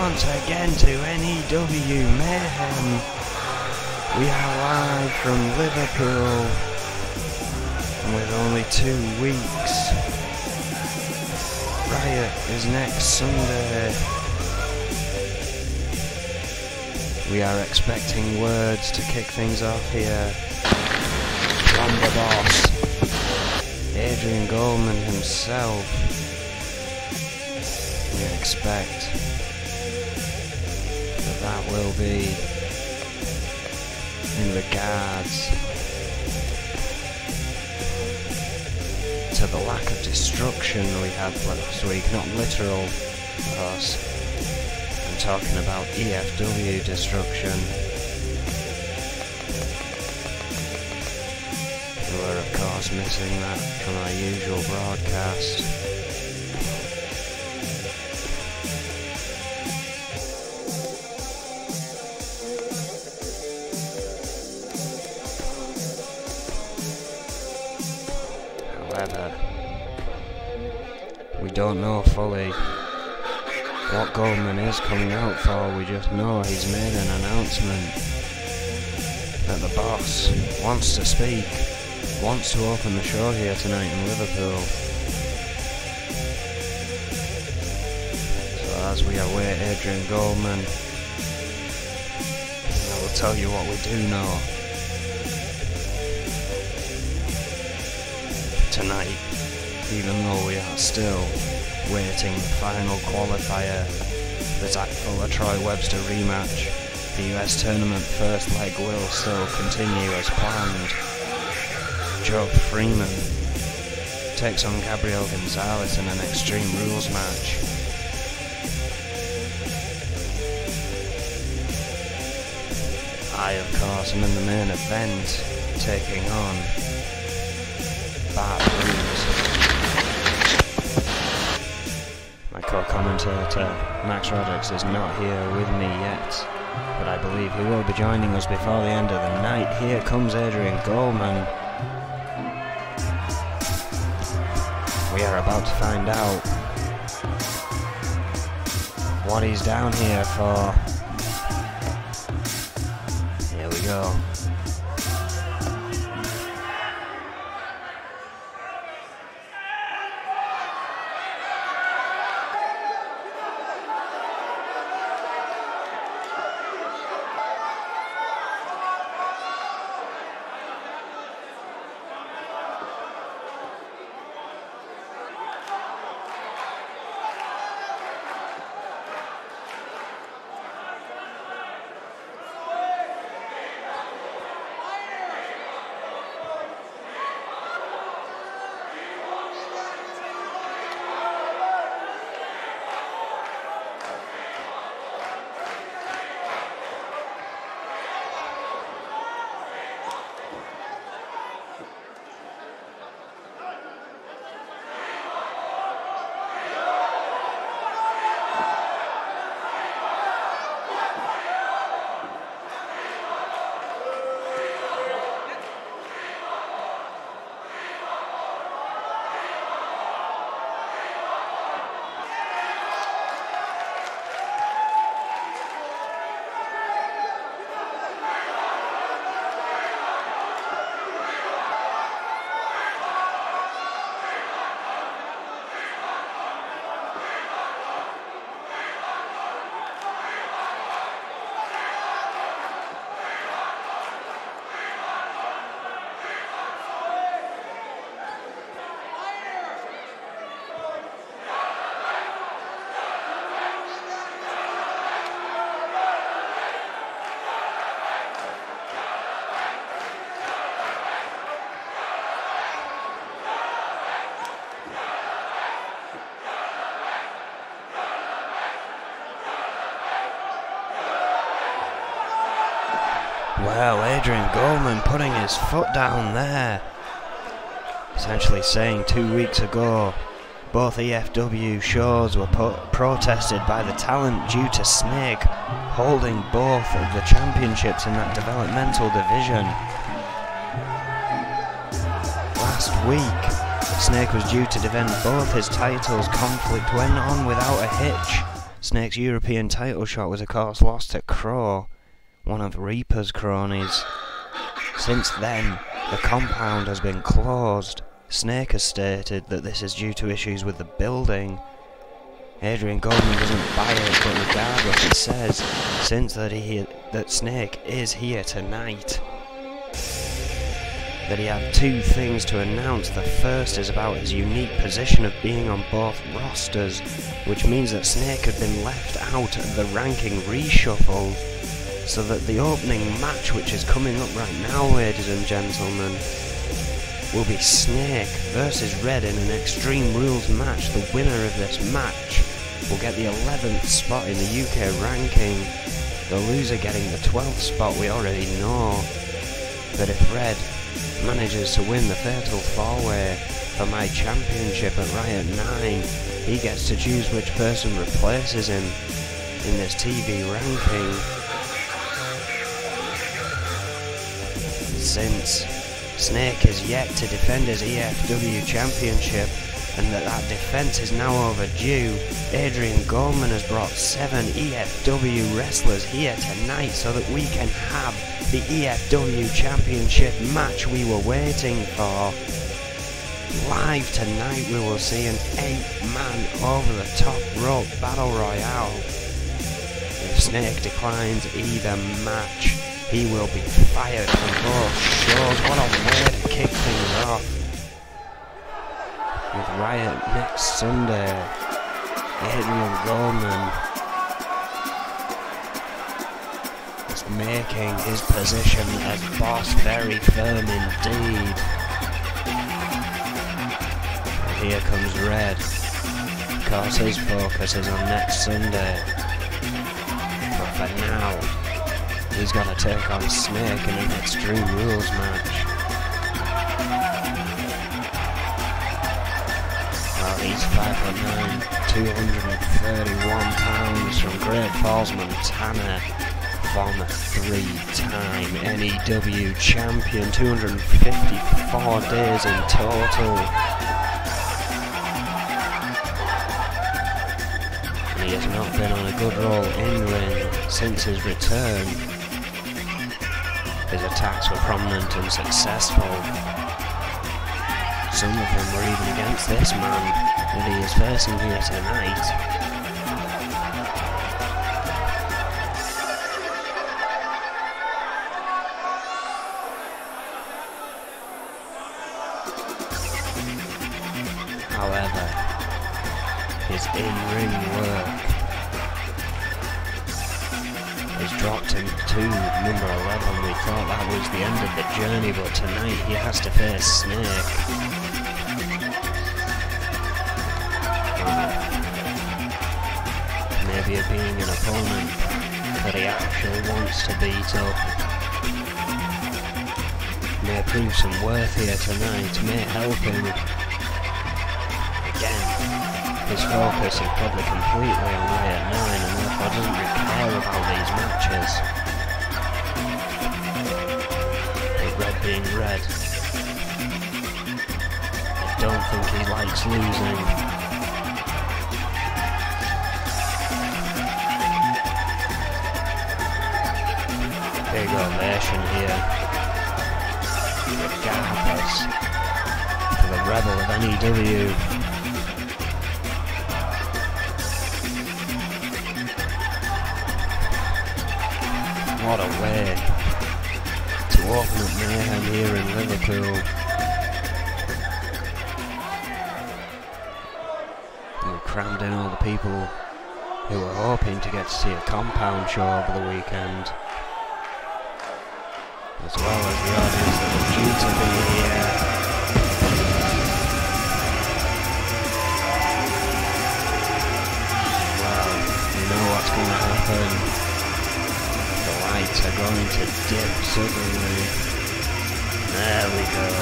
once again to N.E.W. Mayhem. We are live from Liverpool with only 2 weeks. Riot is next Sunday. We are expecting words to kick things off here from the boss, Adrian Goldman himself. We expect that will be in regards to the lack of destruction we had last week, not literal, of course. I'm talking about EFW destruction. We're of course missing that from our usual broadcast. However, we don't know fully what Goldman is coming out for. We just know he's made an announcement that the boss wants to speak, wants to open the show here tonight in Liverpool. So as we await Adrian Goldman, I will tell you what we do know. Tonight, even though we are still waiting the final qualifier, the Zach Fuller-Troy Webster rematch, the US tournament first leg will still continue as planned. Joe Freeman takes on Gabriel Gonzalez in an Extreme Rules match. I, of course, am in the main event, taking on My co-commentator Max Rodriguez is not here with me yet, but I believe he will be joining us before the end of the night. Here comes Adrian Goldman. We are about to find out what he's down here for. Here we go. Well, Adrian Goldman putting his foot down there, essentially saying 2 weeks ago both EFW shows were protested by the talent due to Snake holding both of the championships in that developmental division. Last week, Snake was due to defend both his titles. Conflict went on without a hitch, Snake's European title shot was of course lost to Crow, one of Reaper's cronies. Since then, the compound has been closed. Snake has stated that this is due to issues with the building. Adrian Goldman doesn't buy it, but regardless it says, since that Snake is here tonight, that he had two things to announce. The first is about his unique position of being on both rosters, which means that Snake had been left out of the ranking reshuffle, so that the opening match, which is coming up right now, ladies and gentlemen, will be Snake versus Red in an Extreme Rules match. The winner of this match will get the 11th spot in the UK ranking, the loser getting the 12th spot. We already know that if Red manages to win the Fatal 4-Way for my championship at Riot 9, he gets to choose which person replaces him in this TV ranking. Since Snake is yet to defend his EFW championship, and that defense is now overdue, Adrian Goldman has brought 7 EFW wrestlers here tonight so that we can have the EFW championship match we were waiting for. Live tonight we will see an 8-man over the top rope battle royale. If Snake declines either match, he will be fired from both shows. What a way to kick things off. With Riot next Sunday, Adrian Goldman is making his position as boss very firm indeed. And here comes Red. Of course his focus is on next Sunday, but for now he's got to take on Snake in an Extreme Rules match. Well, he's 5'9", 231 pounds, from Great Falls, Montana, former 3-time N.E.W. champion, 254 days in total. And he has not been on a good roll in ring since his return. His attacks were prominent and successful. Some of them were even against this man that he is facing here tonight. However, his in-ring work has dropped him to number 11. We thought that was the end of the journey, but tonight he has to face Snake. Maybe being an opponent that he actually wants to beat up may prove some worth here tonight, may help him. Again, his focus is probably completely on Riot 9 and therefore doesn't really care about these matches. But Red being Red, I don't think he likes losing. Big ovation here, regardless, for the Rebel of N.E.W. What a way to open up Mayhem here in Liverpool. And we crammed in all the people who were hoping to get to see a compound show over the weekend, as well as the audience that was due to be here. Well, you know what's going to happen. The lights are going to dip suddenly. There we go.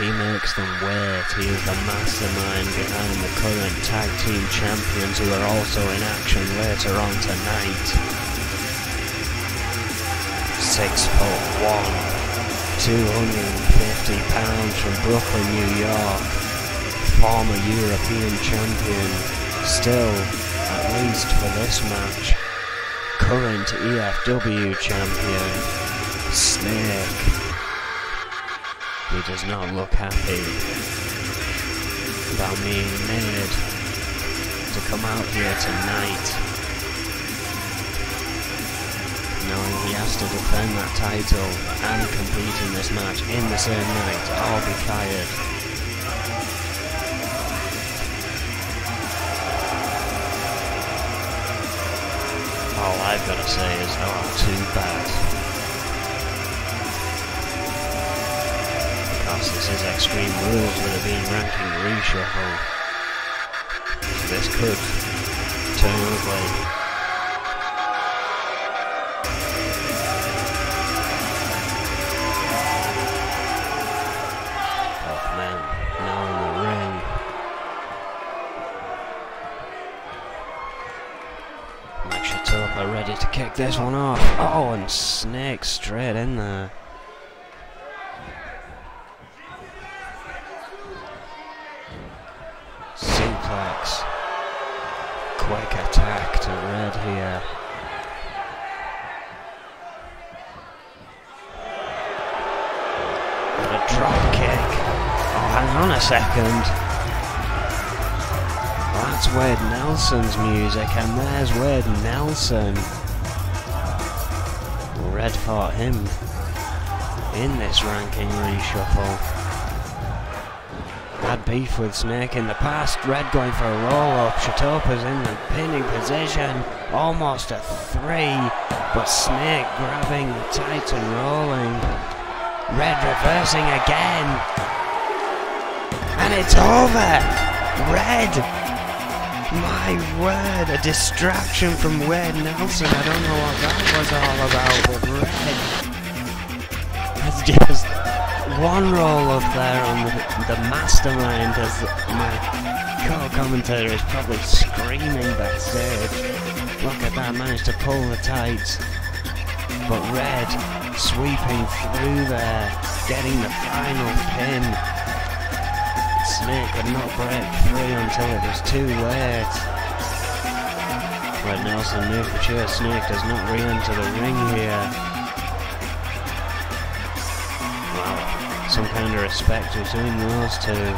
He makes them wait. He is the mastermind behind the current tag team champions who are also in action later on tonight. 6'1", 250 pounds from Brooklyn, New York. former European champion, still, at least for this match, current EFW champion, Snake. He does not look happy about being made to come out here tonight, knowing he has to defend that title and compete in this match in the same night or be fired. All I've got to say is, oh, too bad. Because this is Extreme Rules with a being ranking reshuffle. So this could turn ugly. Both men now in the ring. Are ready to kick this one off. Oh, and Snake straight in there. Suplex. Quick attack to Red here. And a drop kick. Oh, hang on a second. That's Wade Nelson's music, and there's Wade Nelson. Red fought him in this ranking reshuffle. Had beef with Snake in the past. Red going for a roll-up. Chitopa's in the pinning position. Almost a 3, but Snake grabbing the tight and rolling. Red reversing again. And it's over! Red! My word, a distraction from Wade Nelson. I don't know what that was all about, but Red has just one roll up there on the mastermind, as my co-commentator is probably screaming backstage. Look at that, managed to pull the tights. But Red sweeping through there, getting the final pin. Snake could not break free until it was too late. Red Nelson making sure Snake does not re-enter the ring here. Wow, some kind of respect between those two.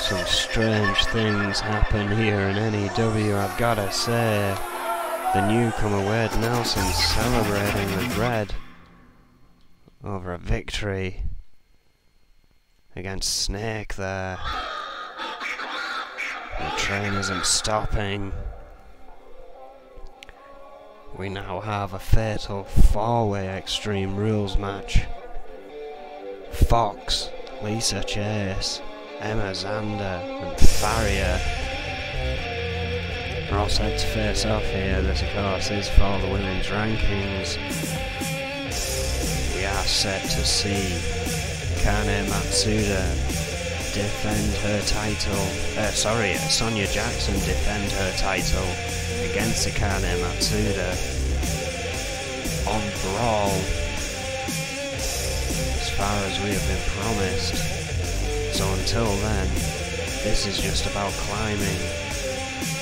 Some strange things happen here in N.E.W, I've gotta say. The newcomer Wade Nelson celebrating with Red over a victory against Snake there. The train isn't stopping. We now have a fatal 4-way Extreme Rules match. Fox, Lisa Chase, Emma Zander and Farrier are all set to face off here. This of course is for the women's rankings. We are set to see Kane Matsuda defend her title, Sonya Jackson defend her title against Kane Matsuda on Brawl, as far as we have been promised. So until then, this is just about climbing,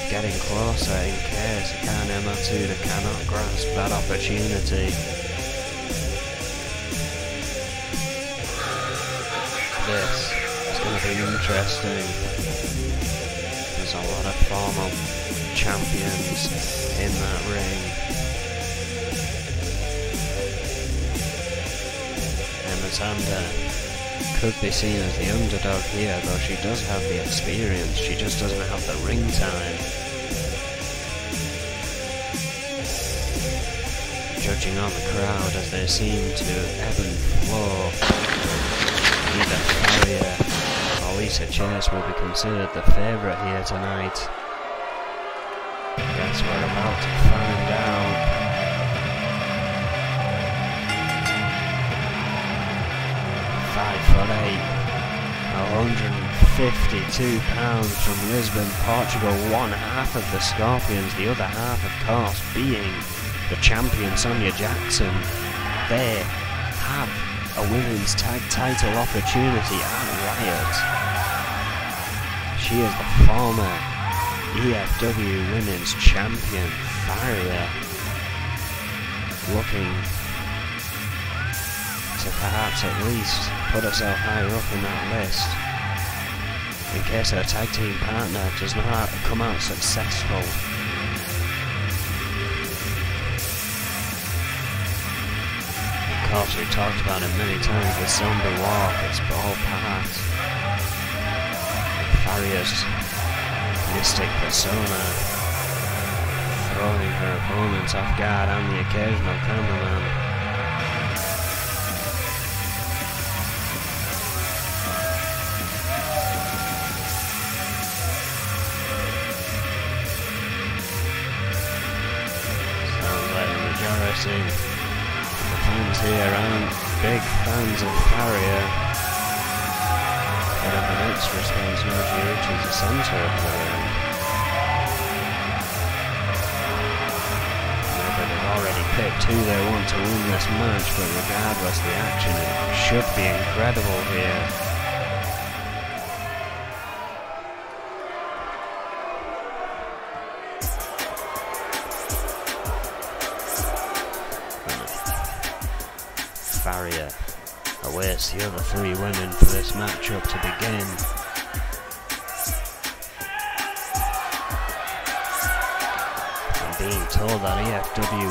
getting closer in case Kane Matsuda cannot grasp that opportunity. This is going to be interesting. There's a lot of former champions in that ring. Emma Zander could be seen as the underdog here, though she does have the experience, she just doesn't have the ring time. Judging on the crowd as they seem to ebb and flow, either Farrier or Lisa Chase will be considered the favourite here tonight. I guess we're about to find out. 5'8", 105 £52 from Lisbon, Portugal, one half of the Scorpions, the other half of course being the champion Sonia Jackson. They have a women's tag title opportunity at Riot. She is the former EFW women's champion, Faria, looking to perhaps at least put herself higher up in that list in case her tag team partner does not come out successful. Of course, we've talked about it many times with Zombie Walk, it's all part Faria's mystic persona, throwing her opponents off guard and the occasional cameraman. Sounds like the majority of the fans here aren't big fans of Faria. But the next response now she reaches the centre of the ring. Maybe they've already picked who they want to win this match, but regardless, the action should be incredible here. Faria awaits the other three women for this matchup to begin. I'm being told that EFW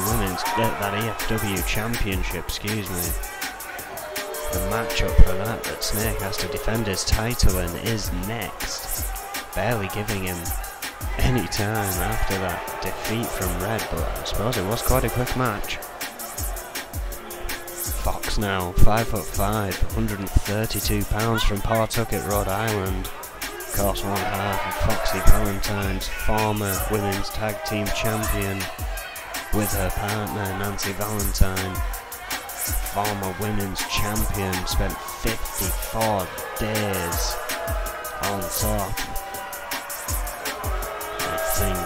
Championship, the matchup for that Snake has to defend his title in is next, barely giving him any time after that defeat from Red, but I suppose it was quite a quick match. Fox now, 5'5", £132 from Pawtucket, Rhode Island. Of course, one half of Foxy Valentine's former women's tag team champion with her partner Nancy Valentine. Former women's champion, spent 54 days on top. I think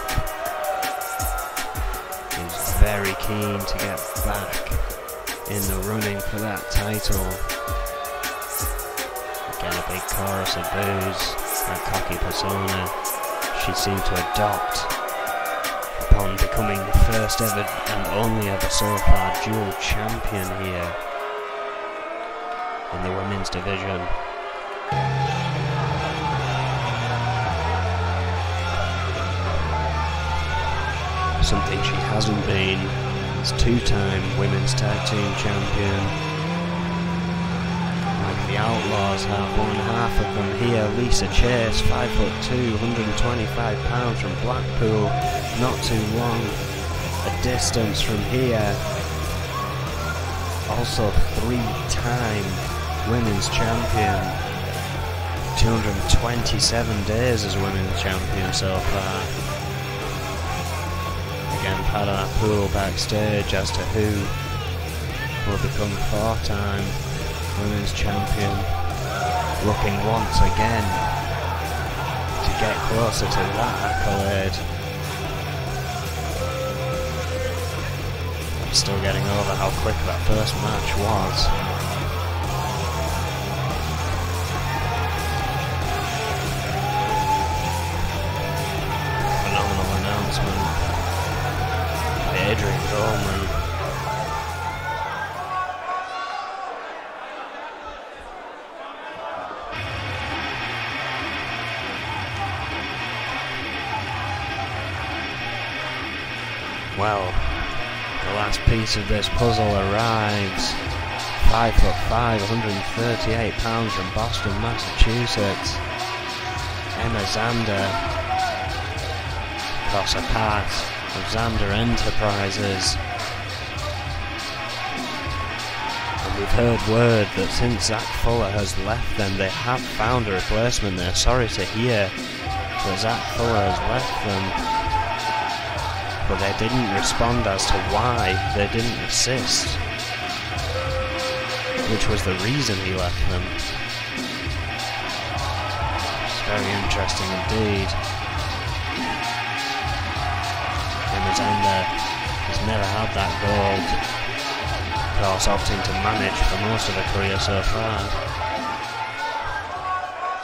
he's very keen to get back in the running for that title. Again, a big chorus of boos. That cocky persona she seemed to adopt upon becoming the first ever and only ever so far dual champion here in the women's division. Something she hasn't been is two-time women's tag team champion. Like the Outlaws have one half of them here. Lisa Chase, 5'2", £125 from Blackpool, not too long a distance from here. Also three-time women's champion, 227 days as women's champion so far. Again, part of that pool backstage as to who will become four-time women's champion, looking once again to get closer to that accolade. I'm still getting over how quick that first match was. Phenomenal announcement by Adrian Coleman. Well, the last piece of this puzzle arrives. 5'5", £138 from Boston, Massachusetts. Emma Zander, of course a part of Zander Enterprises. And we've heard word that since Zach Fuller has left them, they have found a replacement. They're sorry to hear that Zach Fuller has left them, but they didn't respond as to why. They didn't assist, which was the reason he left them. very interesting indeed. Alexander has never had that gold. Of course, opting to manage for most of her career so far.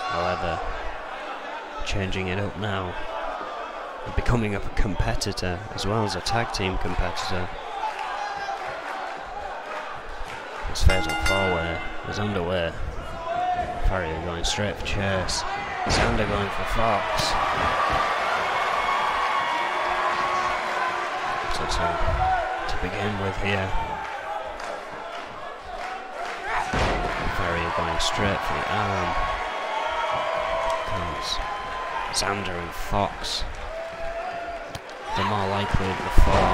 However, changing it up now, and becoming a competitor as well as a tag team competitor. This fatal four-way is underway. Farrier going straight for Chase. Xander going for Fox. So to begin with here. Farrier going straight for the arm. Comes Xander and Fox. The more likely of the four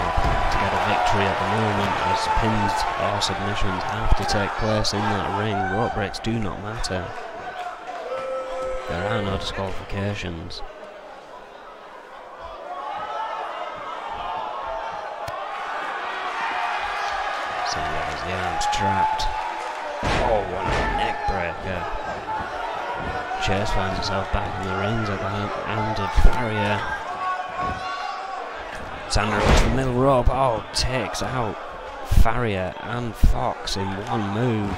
to get a victory at the moment, as pins or submissions have to take place in that ring. Rope breaks do not matter. There are no disqualifications. Xander has the arms trapped. Oh, what a neck breaker. Chase finds herself back in the rings at the hand of Farrier. Xander goes to the middle rope. Oh, takes out Farrier and Fox in one move.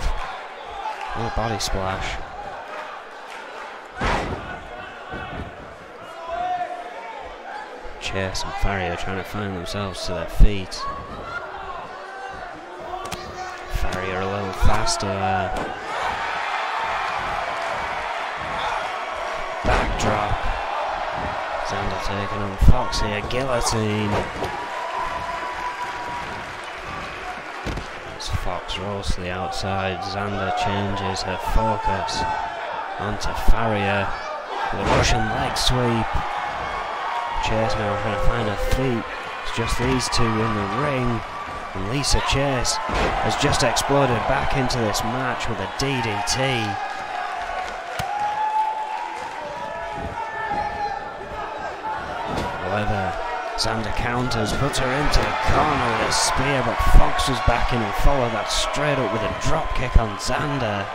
What a body splash. Chase and Farrier trying to find themselves to their feet. Farrier a little faster there. Backdrop. Xander taking on Fox here, guillotine. As Fox rolls to the outside, Xander changes her focus onto Farrier with a Russian leg sweep. Chase now trying to find her feet. It's just these two in the ring. And Lisa Chase has just exploded back into this match with a DDT. However, Xander counters, puts her into the corner with a spear, but Fox was back in and followed that straight up with a drop kick on Xander.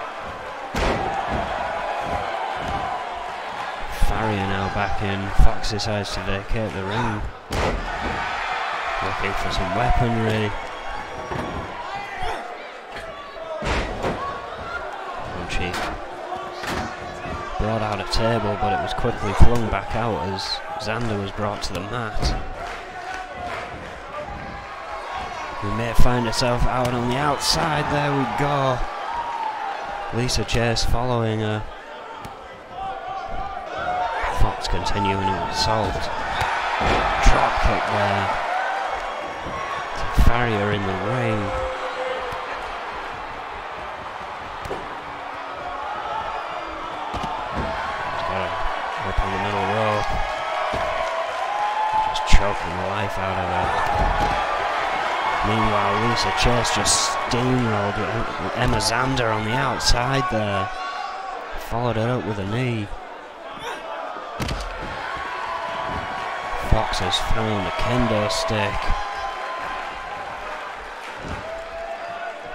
Farrier now back in. Fox decides to vacate the ring, looking for some weaponry. And she brought out a table, but it was quickly flung back out as Xander was brought to the mat. We may find herself out on the outside. There we go. Lisa Chase following her. Fox continuing to assault. Drop kick there. Farrier in the ring. He's got her up on the middle rope. Just choking the life out of her. Meanwhile, Lisa Chase just steamrolled with Emma Xander on the outside there. Followed it up with a knee. Fox has found a kendo stick.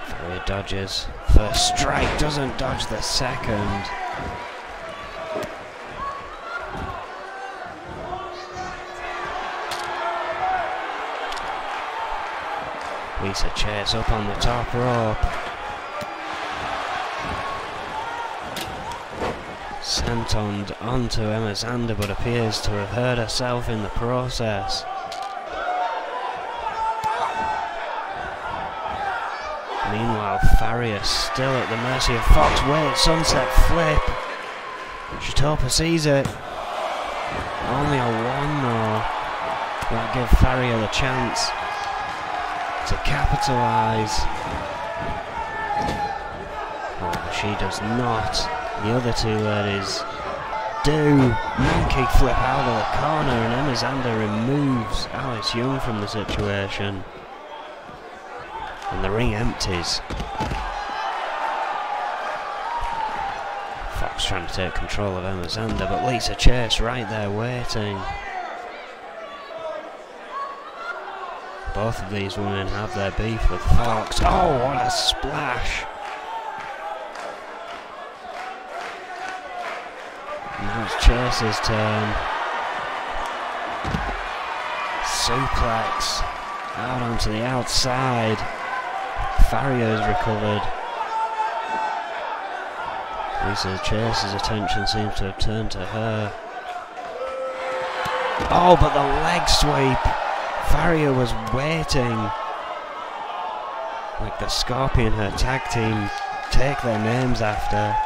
Farrier dodges. First strike, doesn't dodge the second. Lisa Chase up on the top rope. Sent onto Emma Xander, but appears to have hurt herself in the process. Meanwhile, Farrier still at the mercy of Fox. Wait, sunset flip. Shitopa sees it. Only a one though. That'll give Farrier the chance to capitalise. However, she does not. The other two ladies do. Monkey flip out of the corner, and Emma Xander removes Alice Young from the situation. And the ring empties. Fox trying to take control of Emma Xander, but Lisa Chase right there waiting. Both of these women have their beef with Fox. Oh, what a splash! Now it's Chase's turn. Suplex out onto the outside. Farrier's recovered. Lisa Chase's attention seems to have turned to her. Oh, but the leg sweep! Farrier was waiting. Like the Scorpion her tag team take their names after.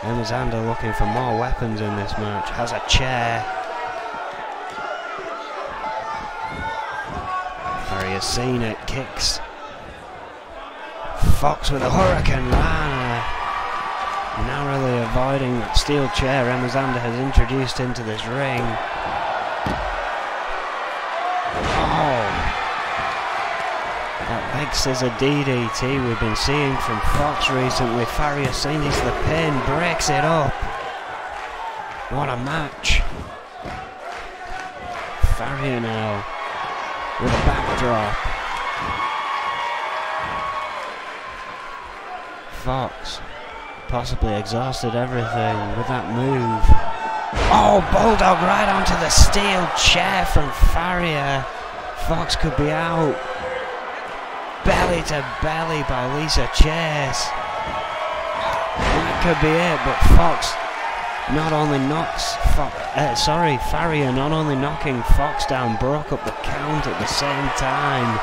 Emma Zander looking for more weapons in this match. Has a chair. Farrier's seen it. Kicks. Fox with a Hurricane Rana. Narrowly avoiding that steel chair Emma Zander has introduced into this ring. Oh! That leg scissor DDT we've been seeing from Fox recently. Farrier sees the pin, breaks it up. What a match. Farrier now with a backdrop. Fox possibly exhausted everything with that move. Oh, Bulldog right onto the steel chair from Farrier. Fox could be out. Belly to belly by Lisa Chase. That could be it, but Fox not only knocks Farrier not only knocking Fox down, broke up the count at the same time.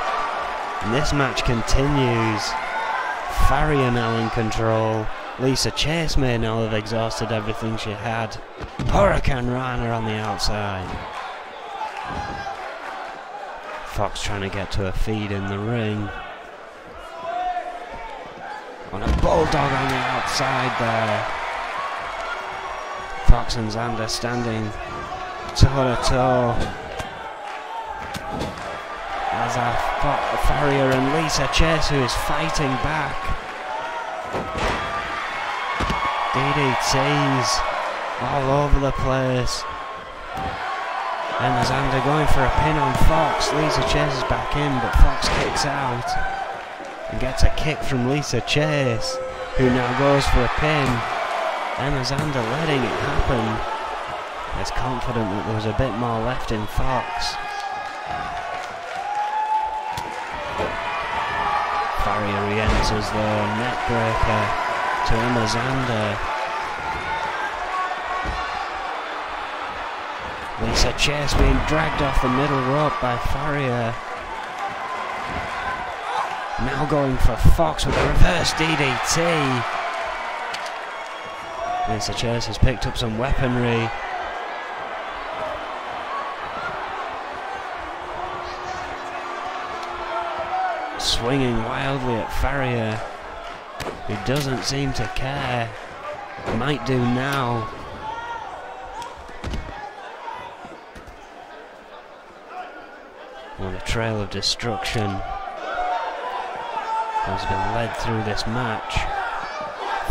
And this match continues. Farrier now in control. Lisa Chase may now have exhausted everything she had. Hurricane Rana on the outside. Fox trying to get to her feet in the ring. On a Bulldog on the outside there. Fox and Zander standing toe to toe. As Farrier and Lisa Chase, who is fighting back. DDTs all over the place. Emma Zander going for a pin on Fox. Lisa Chase is back in, but Fox kicks out and gets a kick from Lisa Chase, who now goes for a pin. Emma Zander letting it happen. Is confident that there was a bit more left in Fox. Farrier re-enters the neckbreaker to Emma Zander. Lisa Chase being dragged off the middle rope by Farrier. Now going for Fox with a reverse DDT. Lisa Chase has picked up some weaponry. Swinging wildly at Farrier, who doesn't seem to care. Might do now. Well, the trail of destruction has been led through this match.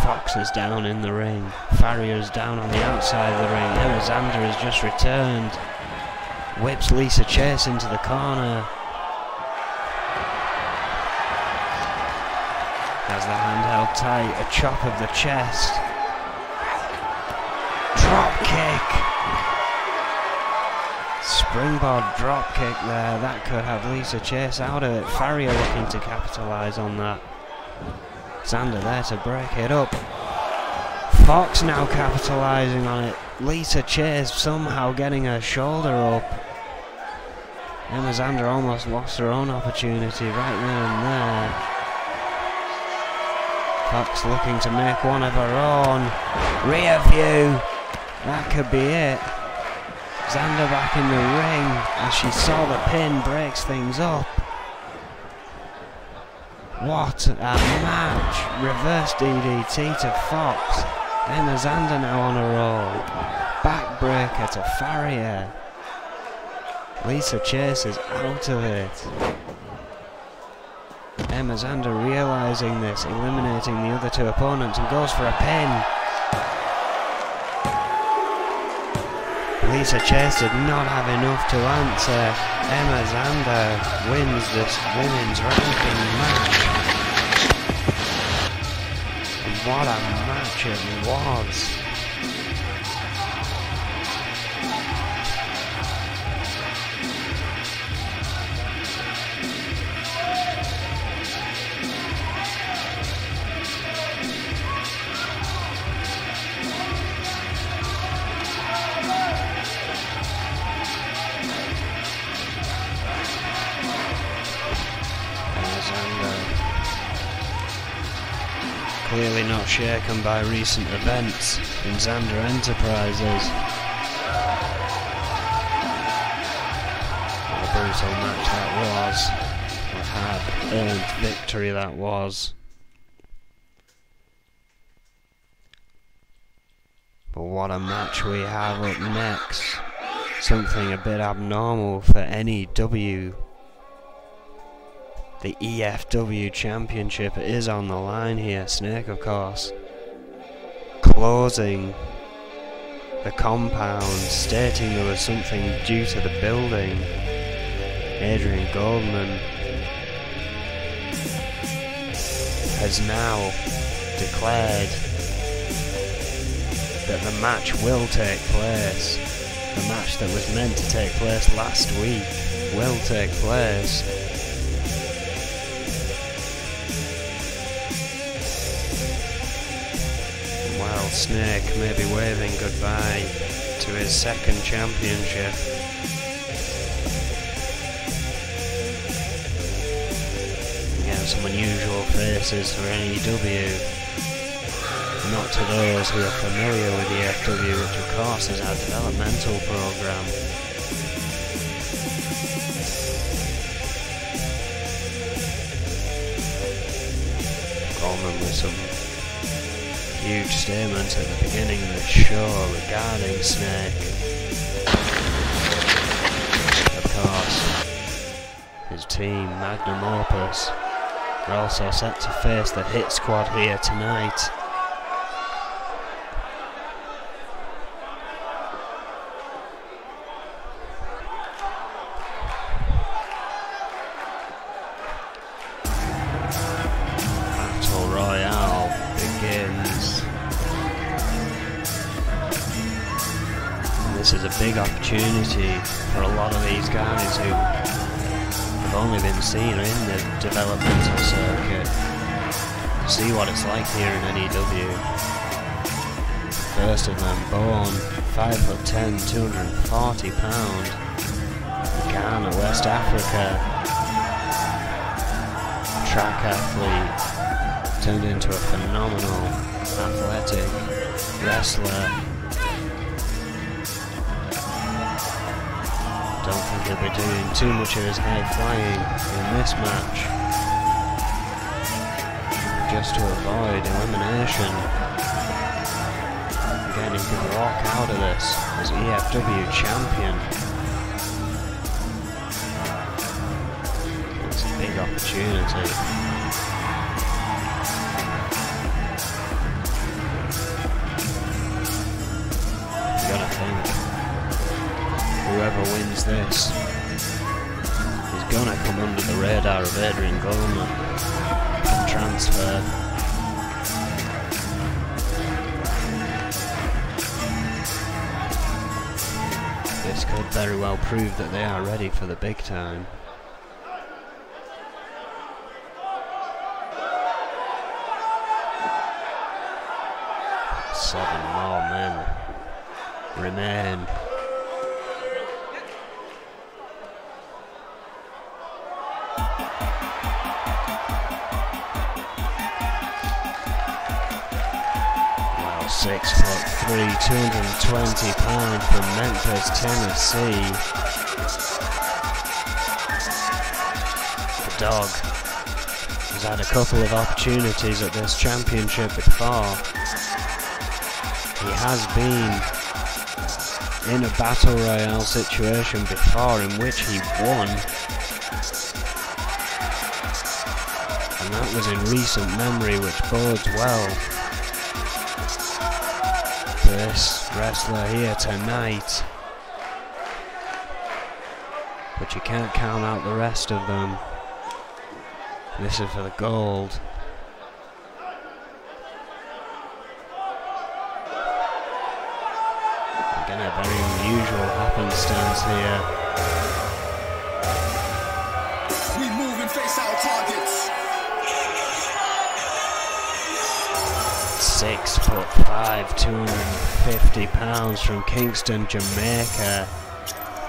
Fox is down in the ring. Farrier's down on the outside of the ring. Emma Zander has just returned. Whips Lisa Chase into the corner. Has the hand held tight, a chop of the chest. Drop kick. Springboard drop kick there. That could have Lisa Chase out of it. Farrier looking to capitalise on that. Zander there to break it up. Fox now capitalising on it. Lisa Chase somehow getting her shoulder up. Emma Zander almost lost her own opportunity right then and there. Fox looking to make one of her own. Rear view. That could be it. Zander back in the ring as she saw the pin, breaks things up. What a match. Reverse DDT to Fox. Emma Zander now on a roll. Backbreaker to Farrier. Lisa Chase is out of it. Emma Zander realising this, eliminating the other two opponents, and goes for a pin. Lisa Chase did not have enough to answer. Emma Zander wins this women's ranking match. And what a match it was. clearly not shaken by recent events in Xander Enterprises. What a brutal match that was. What a hard-earned victory that was. But what a match we have up next. Something a bit abnormal for N.E.W. The EFW Championship is on the line here. Snake, of course, closing the compound, stating there was something due to the building. Adrian Goldman has now declared that the match will take place. The match that was meant to take place last week will take place. While Snake may be waving goodbye to his second championship, again, some unusual faces for N.E.W. Not to those who are familiar with the EFW, which of course is our developmental program. Coleman with some huge statements at the beginning of the show regarding Snake. Of course, his team, Magnum Opus, are also set to face the Hit Squad here tonight. This is a big opportunity for a lot of these guys who have only been seen in the developmental circuit to see what it's like here in N.E.W. First of them, born 5'10", 240 pound, Ghana, West Africa, track athlete, turned into a phenomenal athletic wrestler. Don't think he'll be doing too much of his high flying in this match, just to avoid elimination. Again, he can walk out of this as EFW champion. It's a big opportunity. You gotta think, whoever wins this is gonna come under the radar of Adrian Goldman from transfer. This could very well prove that they are ready for the big time. Seven more men remain. Well, 6'3", 220 pound from Memphis, Tennessee. The dog has had a couple of opportunities at this championship before. He has been in a battle royale situation before in which he won, and that was in recent memory, which bodes well for this wrestler here tonight. But you can't count out the rest of them. This is for the gold. Again, a very unusual happenstance here. We move and face our targets. 6'5", 250 pounds from Kingston, Jamaica.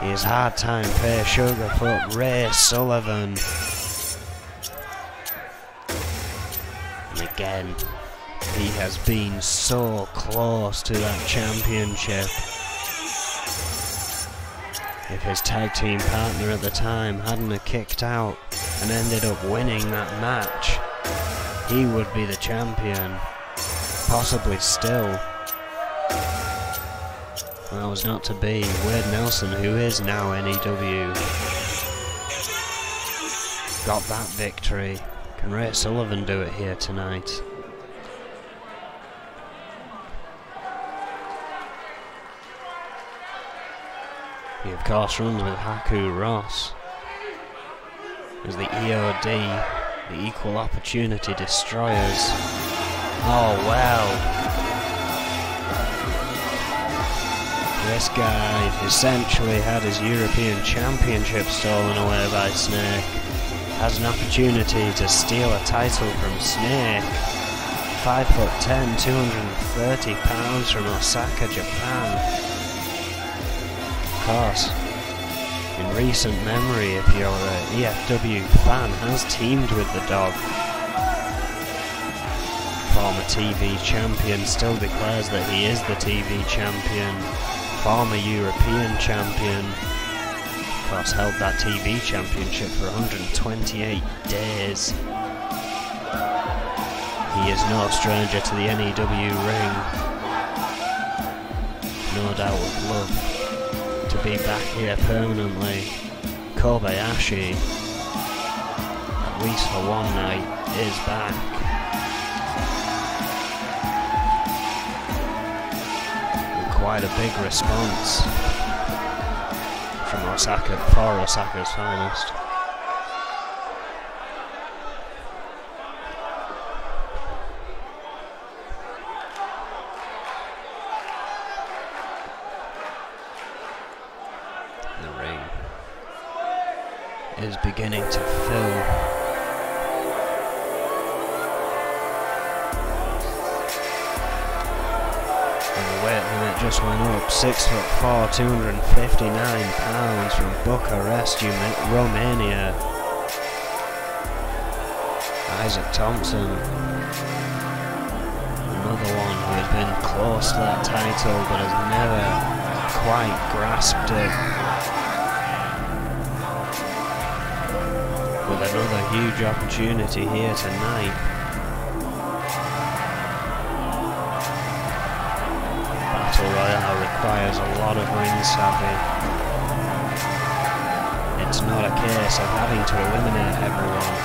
His hard time pair, Sugarfoot Ray Sullivan. And again, He has been so close to that championship. If his tag team partner at the time hadn't have kicked out and ended up winning that match, he would be the champion. Possibly still. That was not to be. Wade Nelson, who is now N.E.W, got that victory. Can Ray Sullivan do it here tonight? He of course runs with Haku Ross as the EOD, the Equal Opportunity Destroyers. Oh well. This guy essentially had his European Championship stolen away by Snake. Has an opportunity to steal a title from Snake. 5'10", 230 pounds from Osaka, Japan. Of course, in recent memory, if you're an EFW fan, has teamed with the Dog. Former TV champion still declares that he is the TV champion. Former European champion. Of course, held that TV championship for 128 days. He is no stranger to the N.E.W ring. No doubt would love to be back here permanently. Kobayashi, at least for one night, is back. And quite a big response from Osaka, for Osaka's finest. Is beginning to fill. And the weight limit just went up. 6'4", 259 pounds from Bucharest, Romania. Isaac Thompson, another one who has been close to that title but has never quite grasped it. With another huge opportunity here tonight. Battle Royale requires a lot of ring savvy. It's not a case of having to eliminate everyone.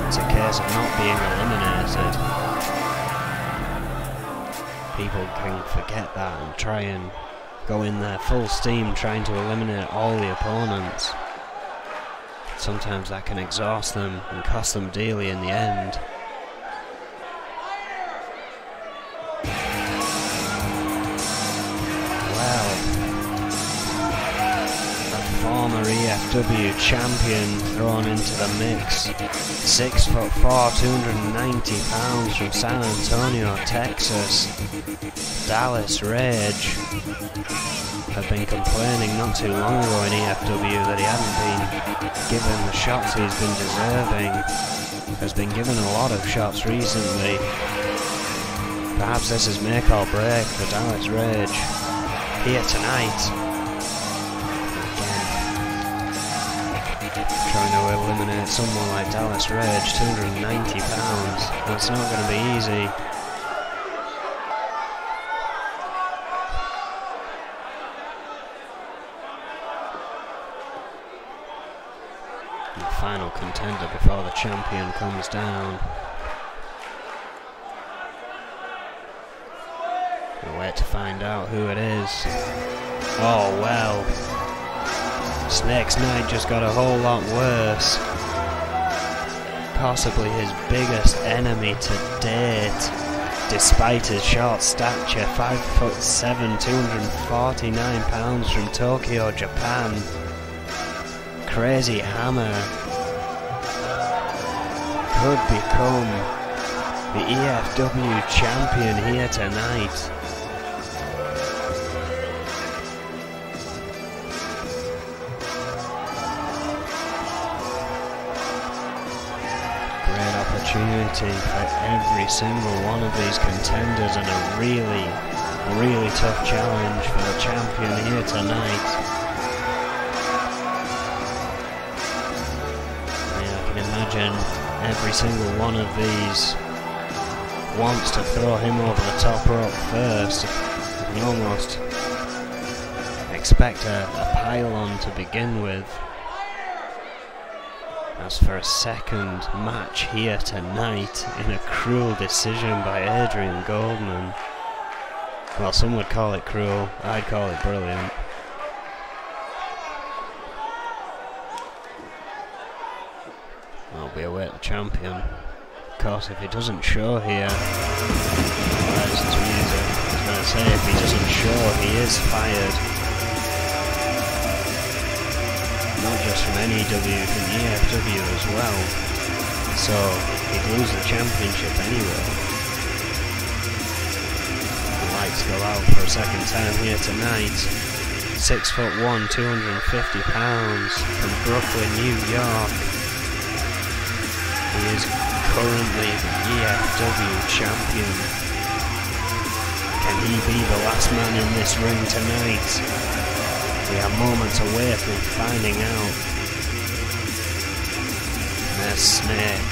It's a case of not being eliminated. People can forget that and try and go in there full steam trying to eliminate all the opponents. Sometimes that can exhaust them and cost them dearly in the end. Well, a former EFW champion thrown into the mix. 6'4", 290 pounds from San Antonio, Texas. Dallas Rage had been complaining not too long ago in EFW that he hadn't been given the shots he's been deserving. Has been given a lot of shots recently. Perhaps this is make or break for Dallas Rage here tonight. Again, trying to eliminate someone like Dallas Rage, 290 pounds. That's not going to be easy. Final contender before the champion comes down. We'll wait to find out who it is. Oh well. Snake's night just got a whole lot worse. Possibly his biggest enemy to date. Despite his short stature, 5'7", 249 pounds from Tokyo, Japan. Crazy Hammer could become the EFW champion here tonight. Great opportunity for every single one of these contenders, and a really tough challenge for the champion here tonight. Yeah, I can imagine every single one of these wants to throw him over the top rope first. You can almost expect a pile-on to begin with. As for a second match here tonight in a cruel decision by Adrian Goldman. Well, some would call it cruel, I'd call it brilliant. I'll be away the champion. Of course, if he doesn't show here, there's his music. I was going to say, if he doesn't show, he is fired. Not just from N.E.W, from E.F.W as well. So he'd lose the championship anyway. The lights go out for a second time here tonight. 6'1", 250 pounds from Brooklyn, New York. He is currently the E.F.W champion. Can he be the last man in this ring tonight? We are moments away from finding out. And there's Snake,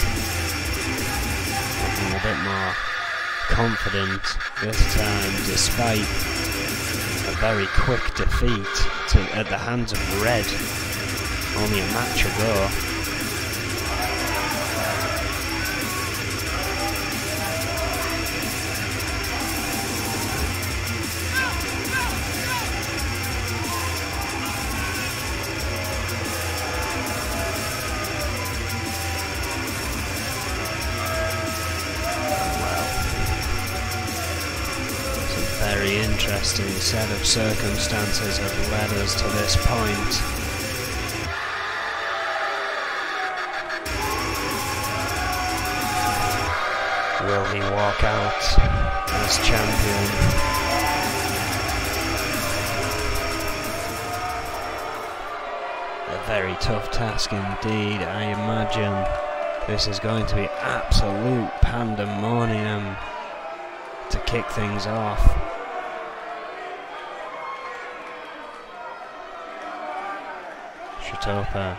looking a bit more confident this time, despite a very quick defeat at the hands of Red only a match ago. Very interesting set of circumstances have led us to this point. Will he walk out as champion? A very tough task indeed. I imagine this is going to be absolute pandemonium to kick things off. Shatopa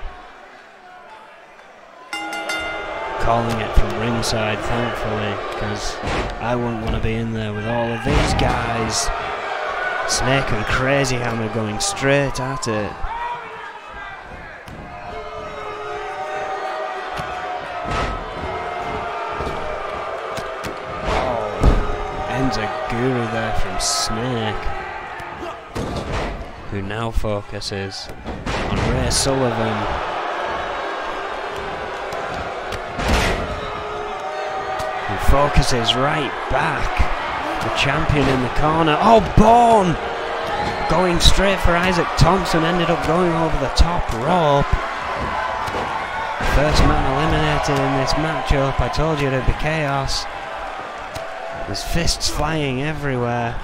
calling it from ringside, thankfully, because I wouldn't want to be in there with all of these guys. Snake and Crazy Hammer going straight at it. Enziguri there from Snake, who now focuses on Ray Sullivan. Who focuses right back. The champion in the corner. Oh, Bourne! Going straight for Isaac Thompson, ended up going over the top rope. First man eliminated in this matchup. I told you it'd be chaos. There's fists flying everywhere.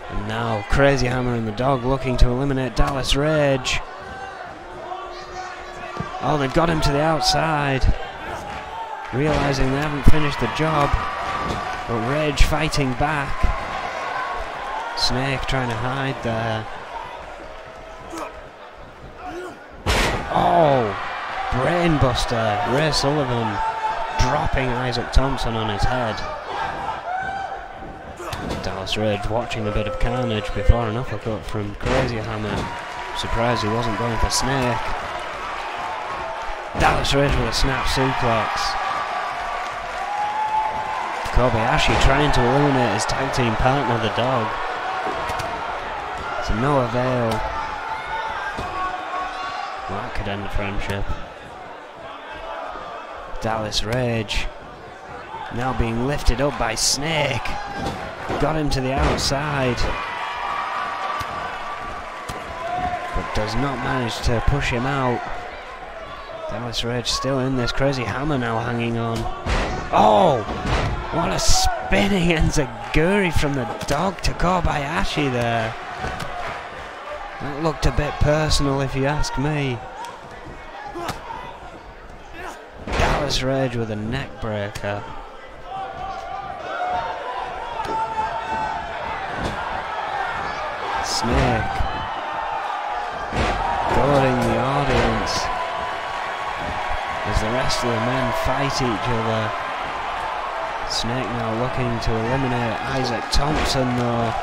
And now Crazy Hammer and the Dog looking to eliminate Dallas Rage. Oh, they've got him to the outside, realizing they haven't finished the job. But Rage fighting back. Snake trying to hide there. Oh, brainbuster. Ray Sullivan dropping Isaac Thompson on his head. Dallas Rage watching a bit of carnage before an uppercut from Crazy Hammer. Surprised he wasn't going for Snake. Dallas Rage with a snap suplex. Kobayashi trying to eliminate his tag team partner, the Dog. To no avail. Well, that could end the friendship. Dallas Rage now being lifted up by Snake. Got him to the outside, but does not manage to push him out. Dallas Rage still in this. Crazy Hammer now hanging on. Oh! What a spinning enziguri from the Dog to Kobayashi there. That looked a bit personal if you ask me. Dallas Rage with a neck breaker. Snake goading the audience as the rest of the men fight each other. Snake now looking to eliminate Isaac Thompson though.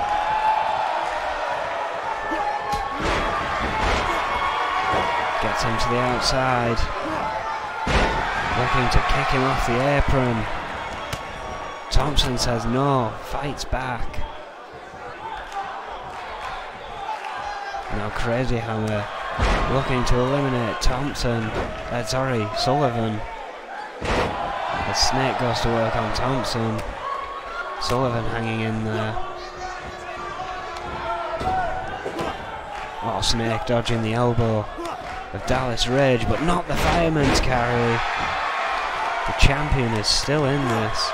Gets him to the outside. Looking to kick him off the apron. Thompson says no, fights back. Now Crazy Hammer looking to eliminate Thompson. Sullivan. The Snake goes to work on Thompson. Sullivan hanging in there. Oh, Snake dodging the elbow of Dallas Rage, but not the Fireman's Carry. The champion is still in this.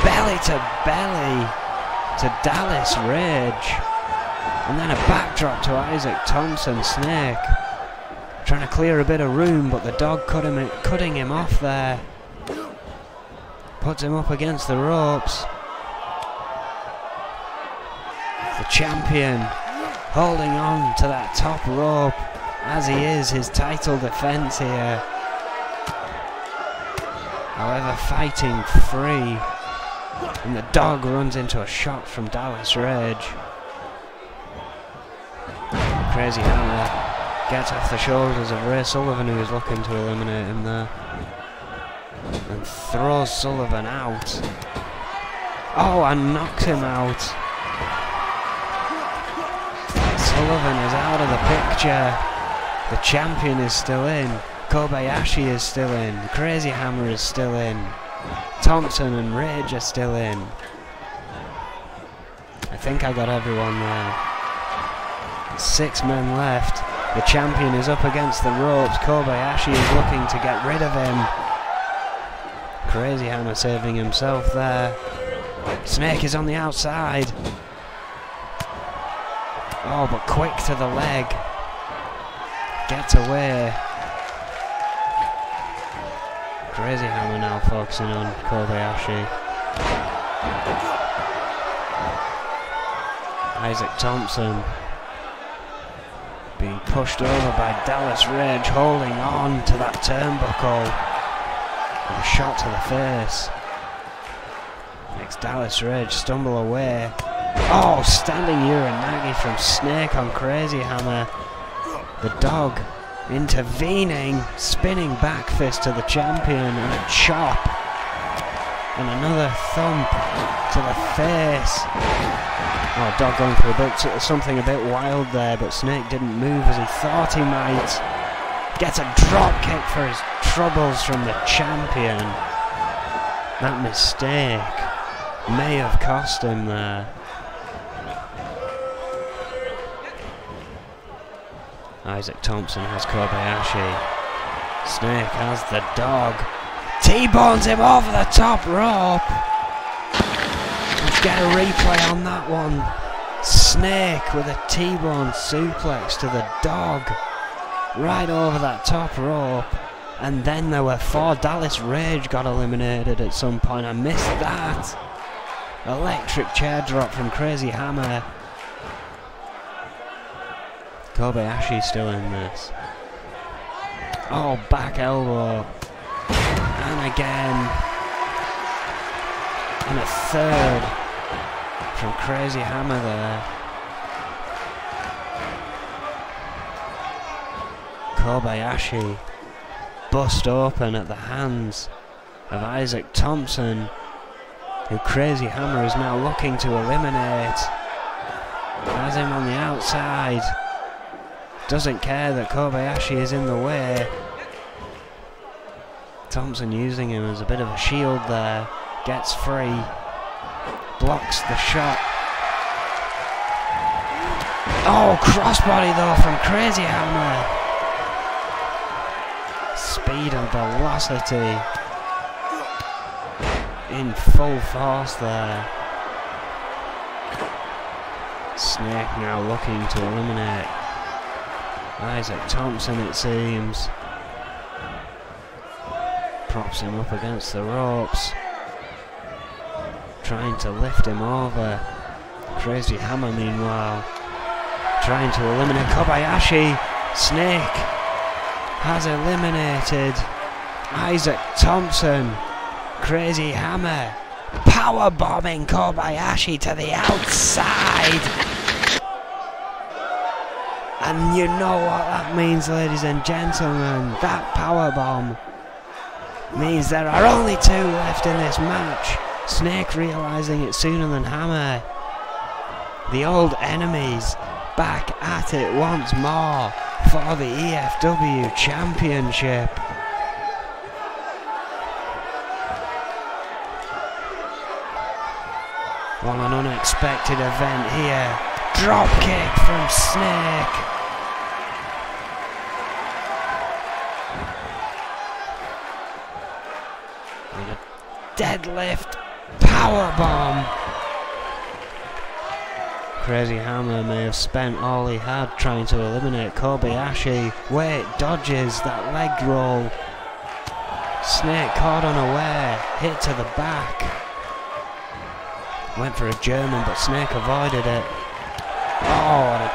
Belly to belly to Dallas Rage. And then a backdrop to Isaac Thompson. Snake trying to clear a bit of room, but the dog cutting him off there. Puts him up against the ropes. The champion holding on to that top rope as he is his title defense here. However, fighting free. And the dog runs into a shot from Dallas Rage. Crazy Hammer gets off the shoulders of Ray Sullivan, who is looking to eliminate him there. And throws Sullivan out. Oh, and knocks him out. Sullivan is out of the picture. The champion is still in. Kobayashi is still in. Crazy Hammer is still in. Thompson and Rage are still in. I think I got everyone there. 6 men left. The champion is up against the ropes. Kobayashi is looking to get rid of him. Crazy Hammer saving himself there. Snake is on the outside. Oh, but quick to the leg. Gets away. Crazy Hammer now focusing on Kobayashi. Isaac Thompson being pushed over by Dallas Rage, holding on to that turnbuckle. And a shot to the face. Makes Dallas Rage stumble away. Oh, standing Uranagi from Snake on Crazy Hammer. The dog intervening, spinning back fist to the champion, and a chop. And another thump to the face. Oh, dog going for something a bit wild there, but Snake didn't move as he thought he might. Gets a drop kick for his troubles from the champion. That mistake may have cost him there. Isaac Thompson has Kobayashi. Snake has the dog. T-bones him over the top rope. Let's get a replay on that one. Snake with a T-bone suplex to the dog. Right over that top rope. And then there were 4. Dallas Rage got eliminated at some point. I missed that. Electric chair drop from Crazy Hammer. Kobayashi still in this. Oh, back elbow. And again. And a third from Crazy Hammer there. Kobayashi bust open at the hands of Isaac Thompson, who Crazy Hammer is now looking to eliminate. Has him on the outside. Doesn't care that Kobayashi is in the way. Thompson using him as a bit of a shield there. Gets free. Blocks the shot. Oh, crossbody though from Crazy Hammer. Speed and velocity in full force there. Snake now looking to eliminate Isaac Thompson, it seems. Props him up against the ropes, trying to lift him over. Crazy Hammer, meanwhile, trying to eliminate Kobayashi. Snake has eliminated Isaac Thompson. Crazy Hammer power bombing Kobayashi to the outside. And you know what that means, ladies and gentlemen. That power bomb means there are only 2 left in this match. Snake realizing it sooner than Hammer. The old enemies back at it once more for the EFW Championship. What an unexpected event here. Drop kick from Snake. With a deadlift powerbomb. Crazy Hammer may have spent all he had trying to eliminate Kobayashi. Wait, dodges that leg roll. Snake caught unaware, hit to the back. Went for a German, but Snake avoided it. Oh, what a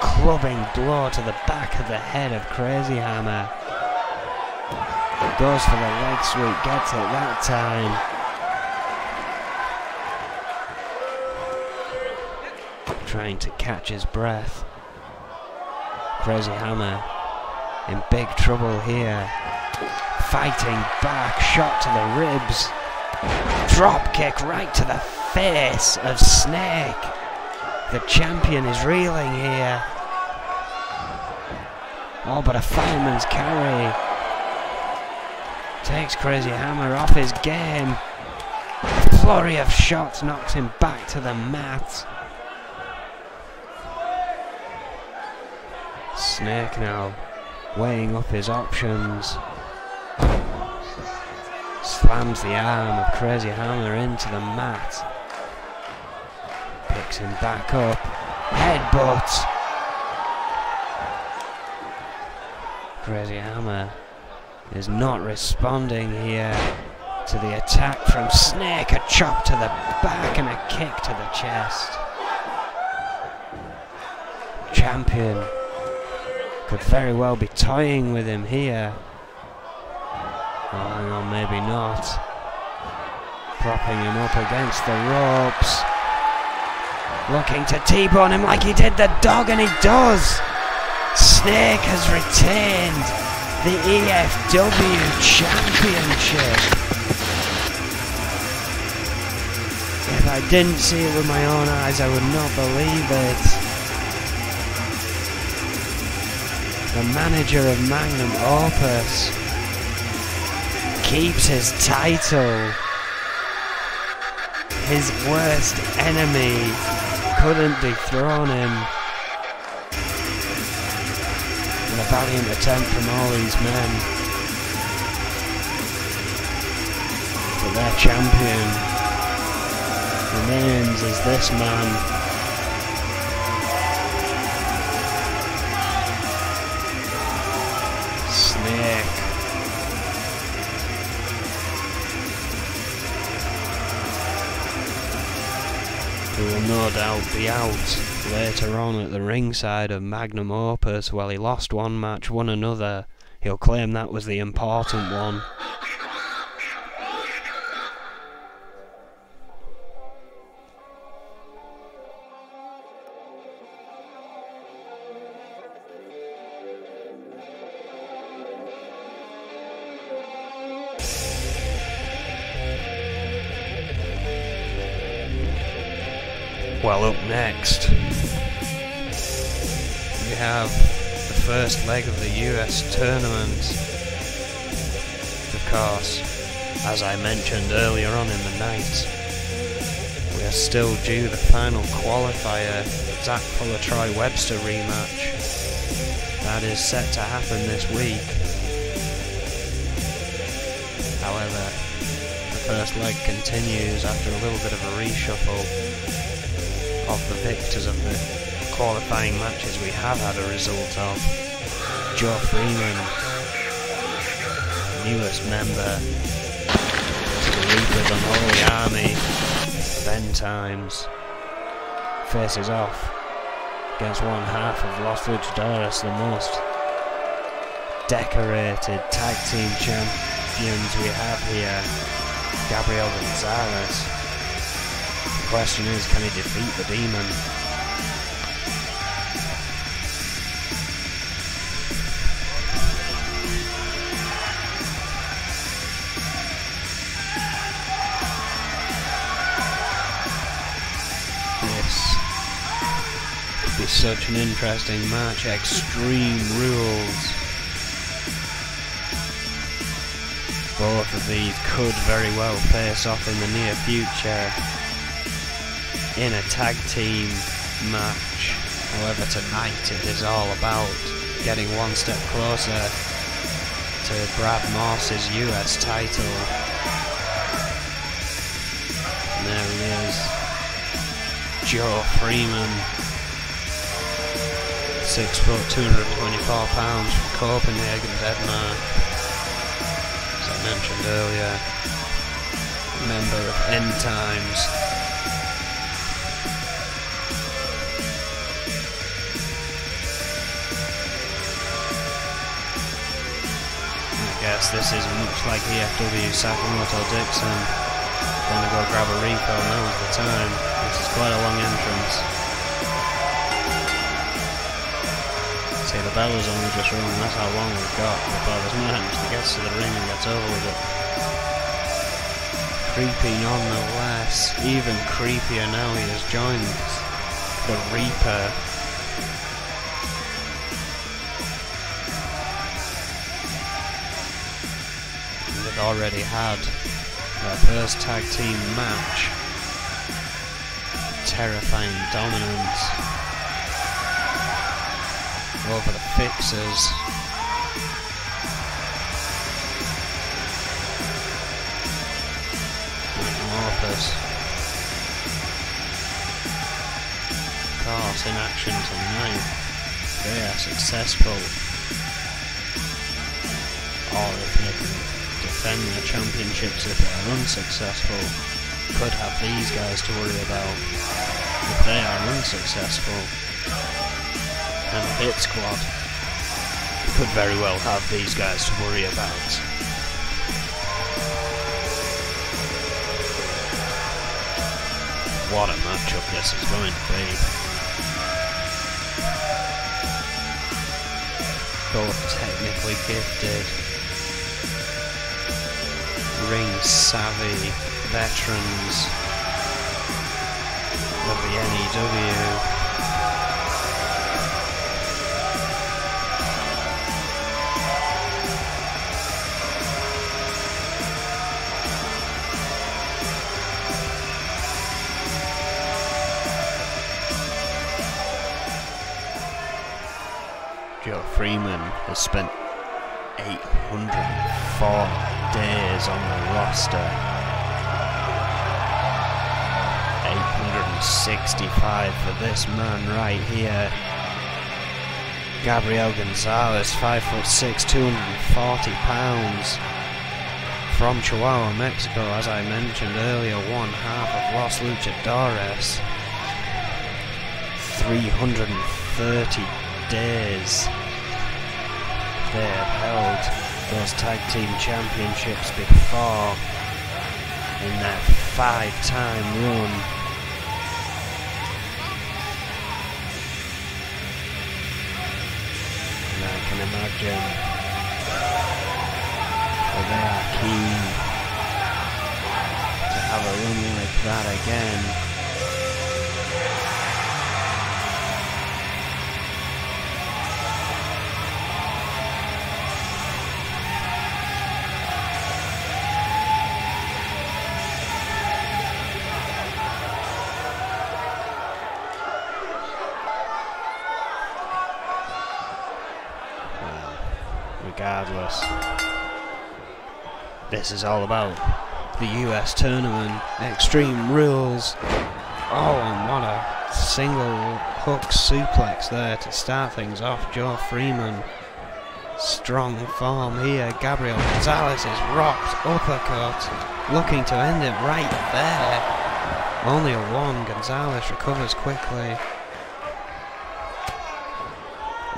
clubbing blow to the back of the head of Crazy Hammer. Goes for the leg sweep, gets it that time. Trying to catch his breath. Crazy Hammer in big trouble here. Fighting back, shot to the ribs. Drop kick right to the face of Snake. The champion is reeling here. Oh, but a fireman's carry takes Crazy Hammer off his game. A flurry of shots knocks him back to the mat. Snake now weighing up his options. Slams the arm of Crazy Hammer into the mat. Picks him back up. Headbutt. Crazy Hammer is not responding here to the attack from Snake. A chop to the back and a kick to the chest. Champion could very well be toying with him here. Oh, hang on, maybe not. Propping him up against the ropes. Looking to T-bone him like he did the dog, and he does. Snake has retained the EFW Championship. If I didn't see it with my own eyes, I would not believe it. The manager of Magnum Opus keeps his title. His worst enemy couldn't dethrone him. And a valiant attempt from all these men. But their champion remains as this man. Snake. Who will no doubt be out later on at the ringside of Magnum Opus. Well, he lost one match, won another. He'll claim that was the important one. Well, up next, we have the first leg of the US tournament. Of course, as I mentioned earlier on in the night, we are still due the final qualifier, Zach Fuller Troy Webster rematch. That is set to happen this week. However, the first leg continues after a little bit of a reshuffle. of the victors of the qualifying matches we have had a result of. Joe Freeman, newest member to the Reaper's Unholy Army, Ben Times, faces off against one half of Los Luchadores, the most decorated tag team champions we have here, Gabriel Gonzalez. The question is, can he defeat the Demon? Be such an interesting match. Extreme Rules. Both of these could very well face off in the near future in a tag team match. However, tonight it is all about getting one step closer to Brad Morse's US title. And there he is, Joe Freeman. 6 foot, 224 pounds from Copenhagen, Denmark. As I mentioned earlier, member of N.E.W. I guess this is much like EFW Sakamoto Dixon. Gonna go grab a refill, now's the time. This is quite a long entrance. See, the bell is only just rung, that's how long we've got before this man actually gets to the ring and gets over with it. Creepy nonetheless, even creepier now he has joined the Reaper. And they've already had their first tag team match. Terrifying dominance over the Fixers. Metamorphosis. Of course, in action tonight. They are successful. Or if they can defend their championships if they are unsuccessful, could have these guys to worry about. If they are unsuccessful, and the Hit Squad could very well have these guys to worry about. What a matchup this is going to be. Both technically gifted, ring savvy veterans of the N.E.W. Joe Freeman has spent 804 days on the roster. 865 for this man right here. Gabriel Gonzalez, 5'6", 240 pounds. From Chihuahua, Mexico, as I mentioned earlier, one half of Los Luchadores. 330 days they have held those tag team championships before in that 5-time run. And I can imagine that they are keen to have a run like that again. Regardless, this is all about the US tournament, Extreme Rules. Oh, and what a Single hook suplex there to start things off. Joe Freeman, strong form here. Gabriel Gonzalez is rocked uppercut, looking to end it right there. Only a one. Gonzalez recovers quickly.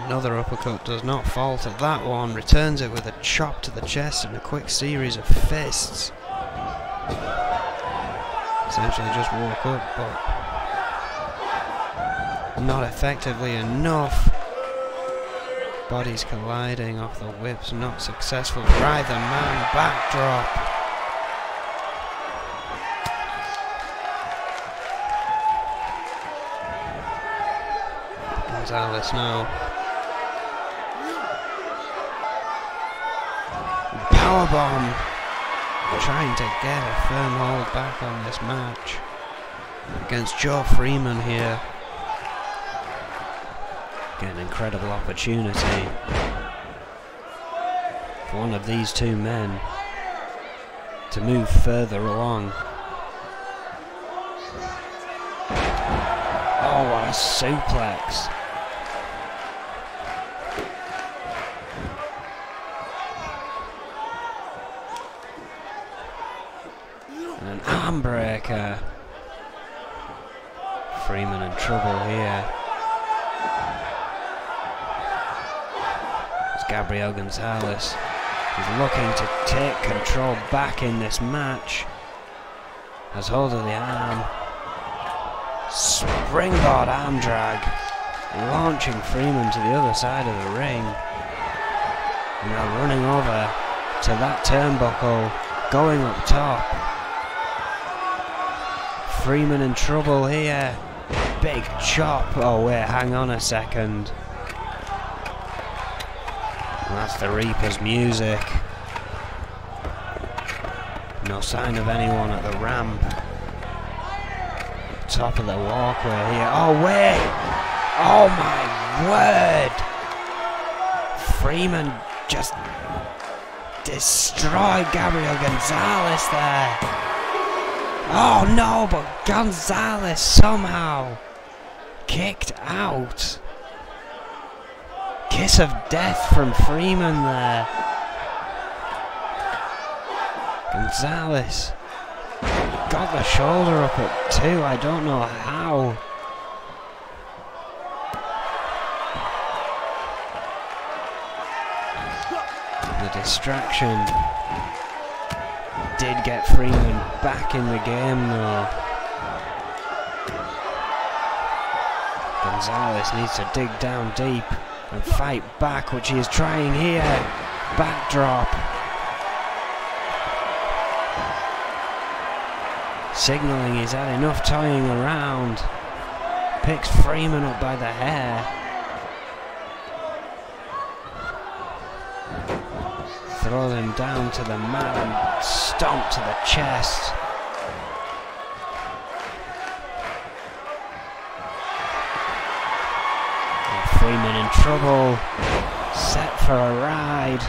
Another uppercut, does not fall to that one. Returns it with a chop to the chest and a quick series of fists. Essentially just woke up, but not effectively enough. Bodies colliding off the whips, not successful. Drive the man, backdrop. Gonzalez now. Powerbomb. Trying to get a firm hold back on this match against Joe Freeman here. Get an incredible opportunity for one of these two men to move further along. Oh, what a suplex. And an arm breaker. Freeman in trouble here. It's Gabriel Gonzalez. He's looking to take control back in this match. Has hold of the arm. Springboard arm drag. Launching Freeman to the other side of the ring. And now running over to that turnbuckle. Going up top. Freeman in trouble here. Big chop. Oh wait, hang on a second. And that's the Reaper's music. No sign of anyone at the ramp. Top of the walkway here. Oh wait! Oh my word! Freeman just destroyed Gabriel Gonzalez there. Oh no, but Gonzalez somehow kicked out. Kiss of death from Freeman there. Gonzalez got the shoulder up at 2, I don't know how. The distraction did get Freeman back in the game though. Gonzalez needs to dig down deep and fight back, which he is trying here. Backdrop. Signaling he's had enough toying around. Picks Freeman up by the hair. Throws him down to the mat and stomp to the chest. And Freeman in trouble. Set for a ride.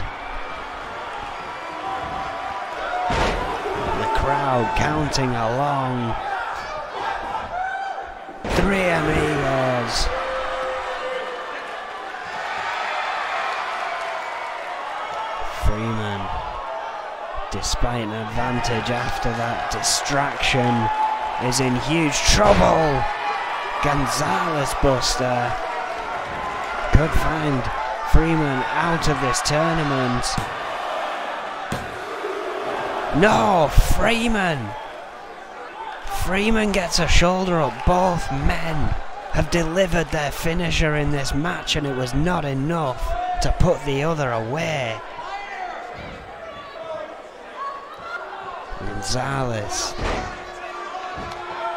The crowd counting along. 3 amigos. Freeman, despite an advantage after that distraction, is in huge trouble. Gonzalez buster could find Freeman out of this tournament. No, Freeman gets a shoulder up. Both men have delivered their finisher in this match, and it was not enough to put the other away. Gonzalez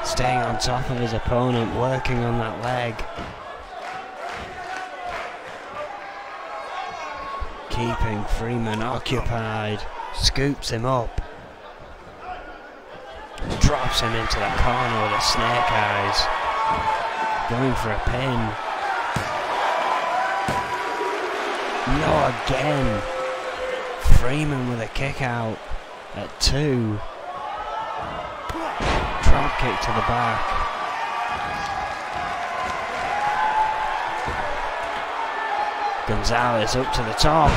staying on top of his opponent, working on that leg. Keeping Freeman occupied. Scoops him up. Drops him into the corner with a snake eyes. Going for a pin. No, again. Freeman with a kick out at 2. Drop kick to the back. Gonzalez up to the top.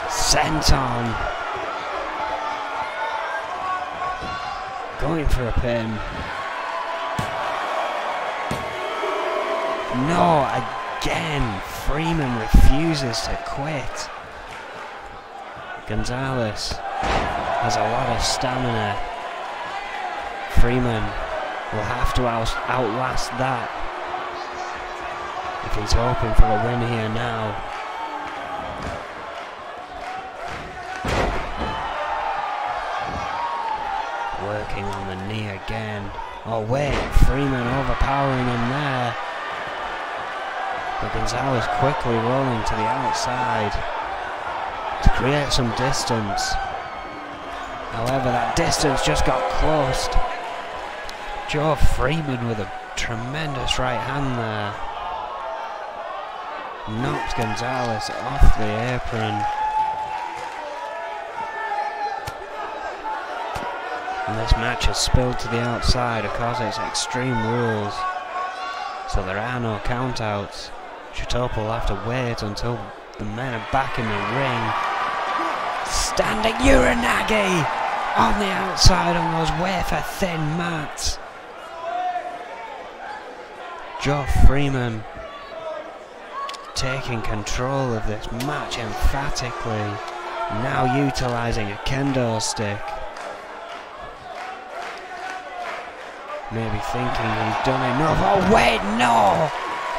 Senton. Going for a pin. No, again. Freeman refuses to quit. Gonzalez has a lot of stamina. Freeman will have to outlast that if he's hoping for a win here now. Working on the knee again. Oh wait, Freeman overpowering him there. But Gonzalez quickly rolling to the outside to create some distance. However, that distance just got closed. Joe Freeman with a tremendous right hand there. Knocks Gonzalez off the apron. And this match has spilled to the outside. Of course, it's Extreme Rules, so there are no countouts. Shitopa will have to wait until the men are back in the ring. Standing Uranagi on the outside on those wafer-thin mats. Joe Freeman taking control of this match emphatically, now utilising a kendo stick. Maybe thinking he's done enough. Oh wait, no!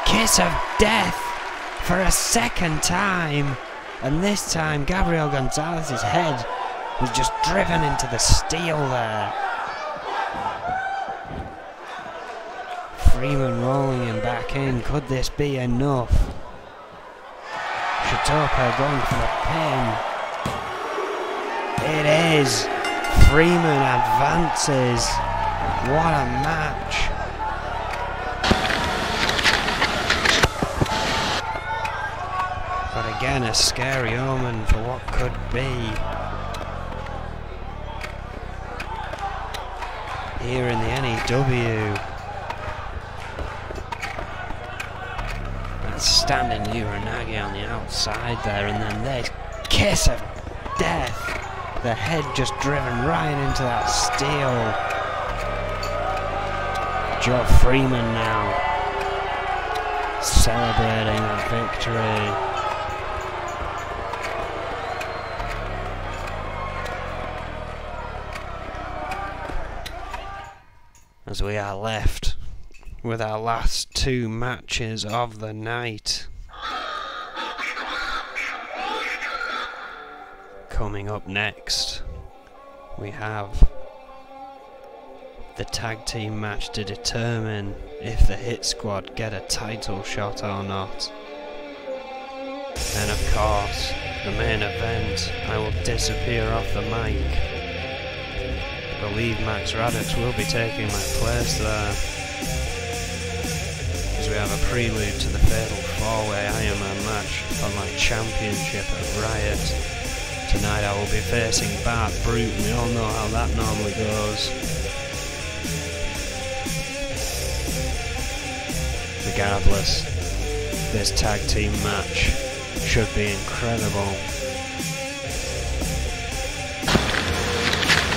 Kiss of death for a second time. And this time Gabriel Gonzalez's head was just driven into the steel there. Freeman rolling him back in. Could this be enough? Shitoka going for the pin. It is. Freeman advances. What a match. But again, a scary omen for what could be. Here in the N.E.W. That's standing Uranagi on the outside there, and then this kiss of death. The head just driven right into that steel. Joe Freeman now celebrating a victory. As we are left with our last two matches of the night. Coming up next, we have the tag team match to determine if the Hit Squad get a title shot or not. And of course, the main event, I will disappear off the mic. I believe Max Radix will be taking my place there, as we have a prelude to the Fatal 4-Way Iron Man match for my championship at Riot. Tonight I will be facing Bart Brute, and we all know how that normally goes. Regardless, this tag team match should be incredible.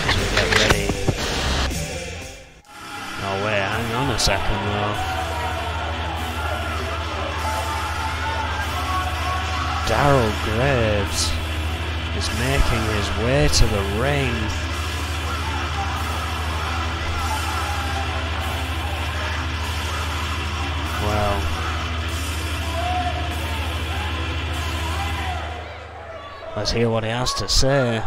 As we get ready. Oh wait, hang on a second though. Daryl Graves is making his way to the ring. Well, let's hear what he has to say.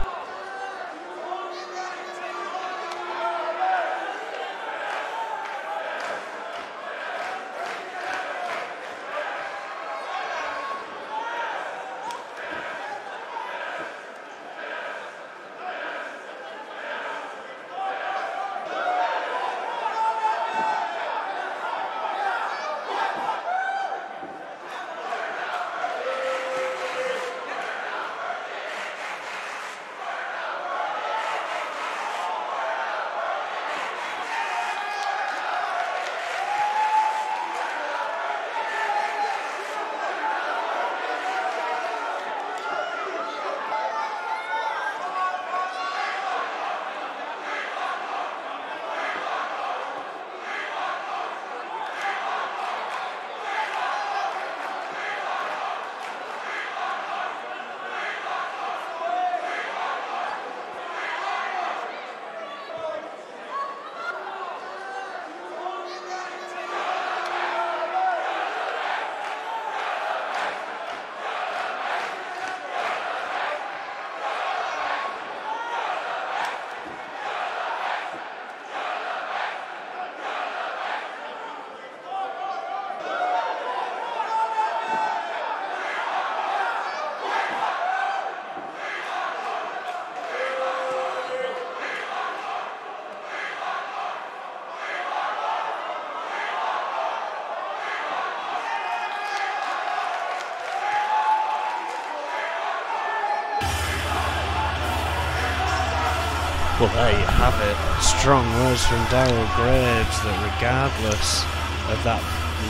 Well, there you have it. Strong words from Daryl Graves that regardless of that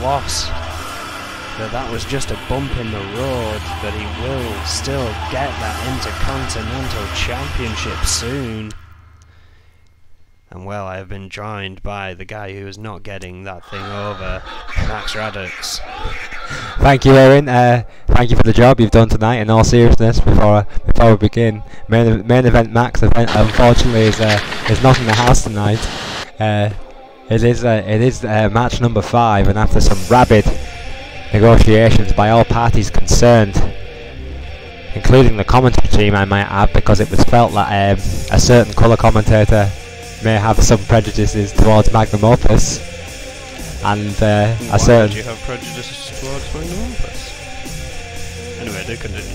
loss, that was just a bump in the road, that he will still get that Intercontinental Championship soon. And well, I have been joined by the guy who is not getting that thing over, Max Radix. Thank you, Erin. Thank you for the job you've done tonight. In all seriousness, before we begin, main event Max event unfortunately is not in the house tonight. It is match number 5, and after some rabid negotiations by all parties concerned, including the commentary team, I might add, because it was felt that a certain colour commentator may have some prejudices towards Magnum Opus, and a certain. Did you have prejudices towards Magnum Opus? Anyway, do continue.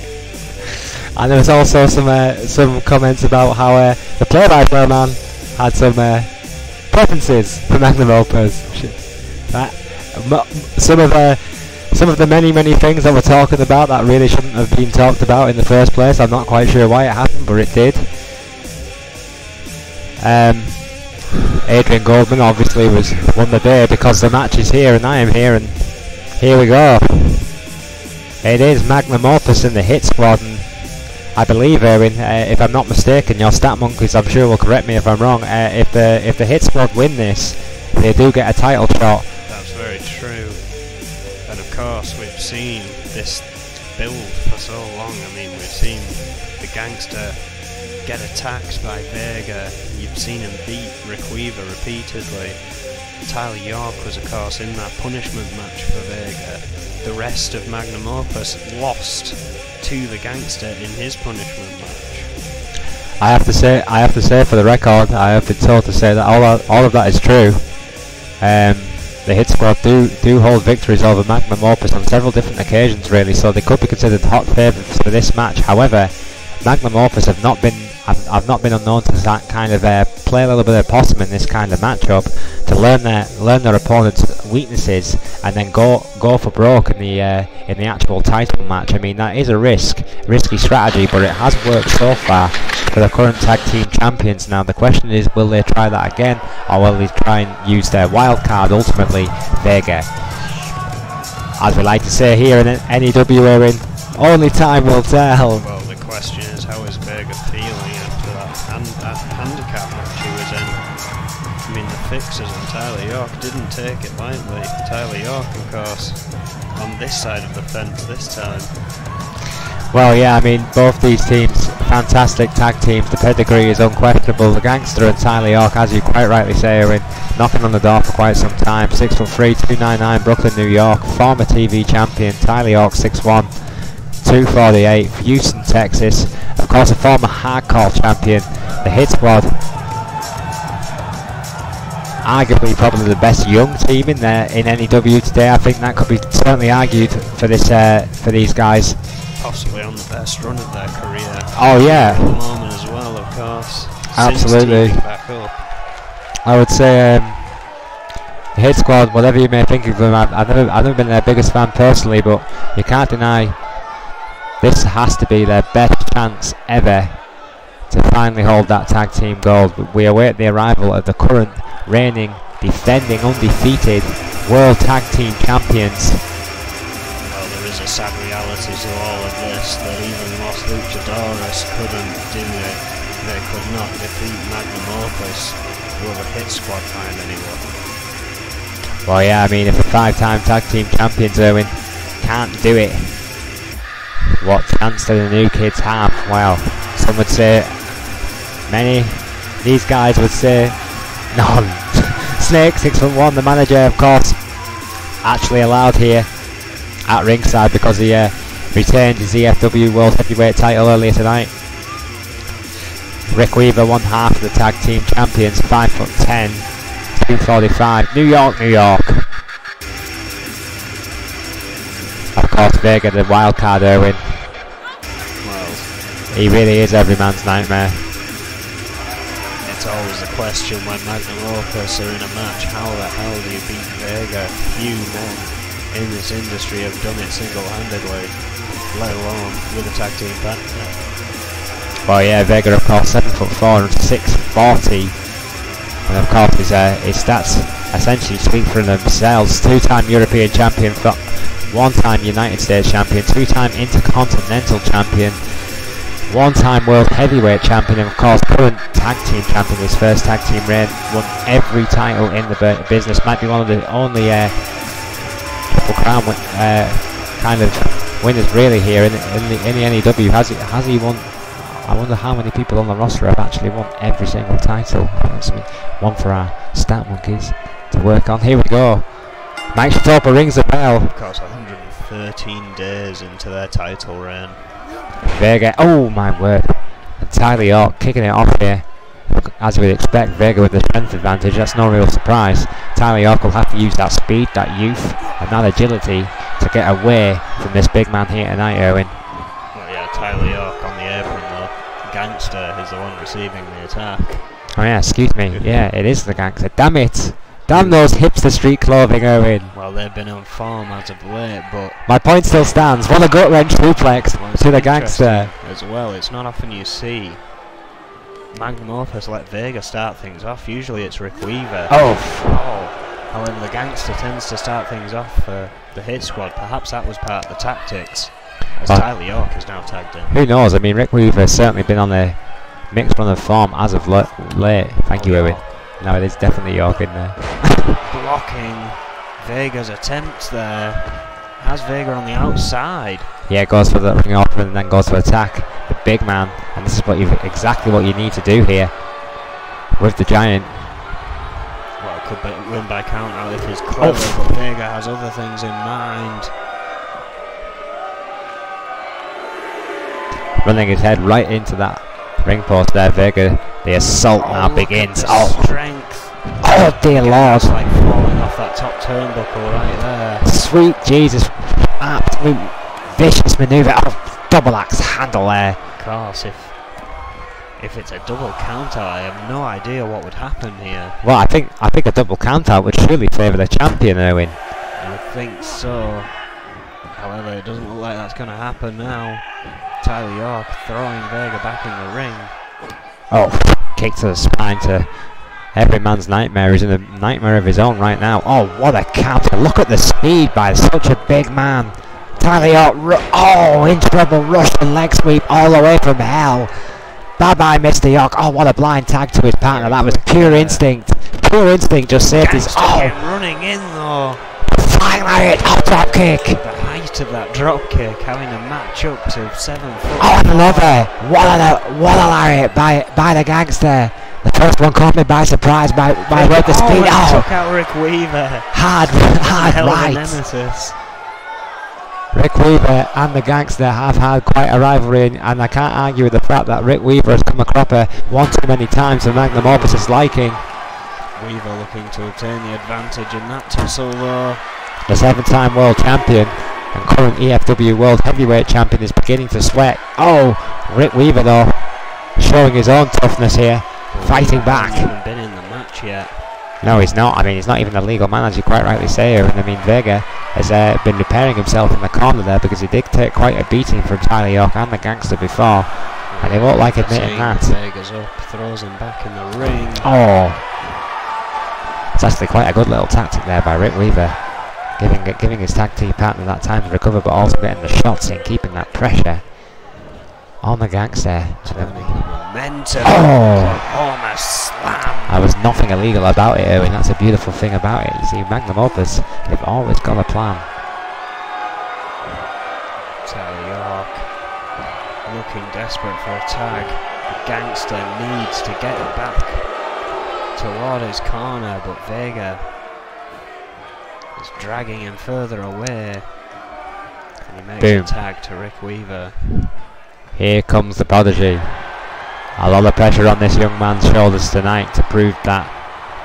And there was also some comments about how the play-by-play man had some preferences for Magnum Opus. Some of the many things that we're talking about that really shouldn't have been talked about in the first place. I'm not quite sure why it happened, but it did. Adrian Goldman obviously won the day because the match is here and I am here, and here we go. It is Magnum Opus in the Hit Squad, and I believe, Erin, if I'm not mistaken, your stat monkeys I'm sure will correct me if I'm wrong, if the Hit Squad win this, they do get a title shot. That's very true. And of course we've seen this build for so long. I mean, we've seen the Gangster get attacked by Vega. You've seen him beat Rick Weaver repeatedly. Tyler York was of course in that punishment match for Vega. The rest of Magnum Opus lost to the Gangster in his punishment match. I have to say for the record, I have been told to say that all of that is true. The Hit Squad do hold victories over Magnum Opus on several different occasions, really, so they could be considered hot favourites for this match. However, Magnum Opus have not been unknown to that kind of play a little bit of possum in this kind of matchup, to learn their opponent's weaknesses and then go for broke in the actual title match. I mean, that is a risky strategy, but it has worked so far for the current tag team champions. Now the question is, will they try that again, or will they try and use their wild card, ultimately Vega? As we like to say here in N.E.W, only time will tell. Well, the question is, how is Vega feeling after that handicap match he was in? I mean, the fixers and Tyler York didn't take it lightly. Tyler York, of course, on this side of the fence this time. Well, yeah, I mean, both these teams, fantastic tag teams. The pedigree is unquestionable. The Gangster and Tyler York, as you quite rightly say, are knocking on the door for quite some time. 6'3", 299, Brooklyn, New York. Former TV champion Tyler York, 6'1", 248, Houston, Texas. Of course, a former hardcore champion. The Hit Squad, arguably probably the best young team in N.E.W today. I think that could be certainly argued for these guys. Possibly on the best run of their career. Oh yeah. At the moment as well, of course. Absolutely. Back up. I would say the Hit Squad, whatever you may think of them, I've never been their biggest fan personally, but you can't deny this has to be their best chance ever to finally hold that tag team gold. We await the arrival of the current reigning, defending, undefeated World Tag Team Champions. Well, there is a sad reality to all of this, that even Los Luchadores couldn't do it. They could not defeat Magnum Opus, or the Hit Squad find anyone. Well, yeah, I mean, if a 5-time tag team champions, Erwin, can't do it, what chance do the new kids have? Well, some would say many. These guys would say none. Snake, 6'1", the manager, of course, actually allowed here at ringside because he retained his EFW World Heavyweight title earlier tonight. Rick Weaver, one half of the tag team champions, 5'10", 245, New York, New York. Of course, Vega, the wild card, Erwin. Well, he really is every man's nightmare. It's always a question when Magnum Opus are in a match, how the hell do you beat Vega? Few men in this industry have done it single-handedly, let alone with a tag team partner. Well, yeah, Vega, of course, 7'4" and 6'40", and of course his stats essentially speak for themselves. 2-time European champion, 1-time United States champion, 2-time Intercontinental champion, 1-time World Heavyweight champion, and of course current tag team champion. His first tag team reign, won every title in the business. Might be one of the only Triple Crown kind of winners really here in the N.E.W. Has he won? I wonder how many people on the roster have actually won every single title. That's one for our stat monkeys to work on. Here we go. Mike Shatopa rings the bell. Of course, 113 days into their title reign. Vega, oh my word. And Tyler York kicking it off here. As you would expect, Vega with the strength advantage, that's no real surprise. Tyler York will have to use that speed, that youth, and that agility to get away from this big man here tonight, Erwin. Well, yeah, Tyler York on the apron though. Gangster is the one receiving the attack. Oh yeah, excuse me. Yeah, it is the Gangster. Damn it! Damn those hipster street clothing, Erwin. Well, they've been on form as of late, but my point still stands. What a gut wrench suplex to the Gangster. As well, it's not often you see Magnum Opus let Vega start things off. Usually it's Rick Weaver. Oh. However, the Gangster tends to start things off for the Hit Squad. Perhaps that was part of the tactics, as Tyler York is now tagged in. Who knows? I mean, Rick Weaver has certainly been on a mixed run of form as of late. Thank you, Erwin. No, it is definitely York in there. Blocking Vega's attempts there. Has Vega on the outside. Yeah, goes for the ring open and then goes to attack the big man. And this is exactly what you need to do here with the Giant. Well, it could win by count out if he's clever, but Vega has other things in mind. Running his head right into that ring post there, Vega. The assault now begins. Strength. Oh dear Lord. It's like falling off that top turnbuckle right there. Sweet Jesus. Absolute vicious manoeuvre. Oh, double axe handle there. Of course, if it's a double count out, I have no idea what would happen here. Well, I think a double count out would surely favour the champion, Erwin. I think so. However, it doesn't look like that's going to happen now. Tyler York throwing Vega back in the ring. Oh, kick to the spine to every man's nightmare. He's in a nightmare of his own right now. Oh, what a counter. Look at the speed by such a big man. Tyler York, in trouble, Russian leg sweep all the way from hell. Bye-bye, Mr. York. Oh, what a blind tag to his partner. That was pure instinct. Pure instinct just saved his... running in though. Flying lariat, drop kick. The height of that drop kick, having a match up to 7 foot. Oh, another. What a lariat by the Gangster. The first one caught me by surprise by way the speed. Took out Rick Weaver. Hard right. Nemesis. Rick Weaver and the Gangster have had quite a rivalry, and I can't argue with the fact that Rick Weaver has come a cropper one too many times to Magnum Opus' liking. Weaver looking to obtain the advantage in that tussle though. The 7-time world champion and current EFW world heavyweight champion is beginning to sweat. Oh, Rick Weaver though, showing his own toughness here, fighting back. He hasn't even been in the match yet. No, he's not. I mean, he's not even a legal man, as you quite rightly say. And I mean, Vega has been repairing himself in the corner there because he did take quite a beating from Tyler York and the Gangster before, and he won't like admitting that. Vega's up, throws him back in the ring. Oh, it's actually quite a good little tactic there by Rick Weaver, giving his tag team partner that time to recover, but also getting the shots in, keeping that pressure on the Gangster. Momentum. Almost slam. There was nothing illegal about it, Erwin. That's a beautiful thing about it. You see, Magnum Opus, they've always got a plan. Tyler York looking desperate for a tag. The Gangster needs to get it back toward his corner, but Vega is dragging him further away. And he makes a tag to Rick Weaver. Here comes the prodigy. A lot of pressure on this young man's shoulders tonight to prove that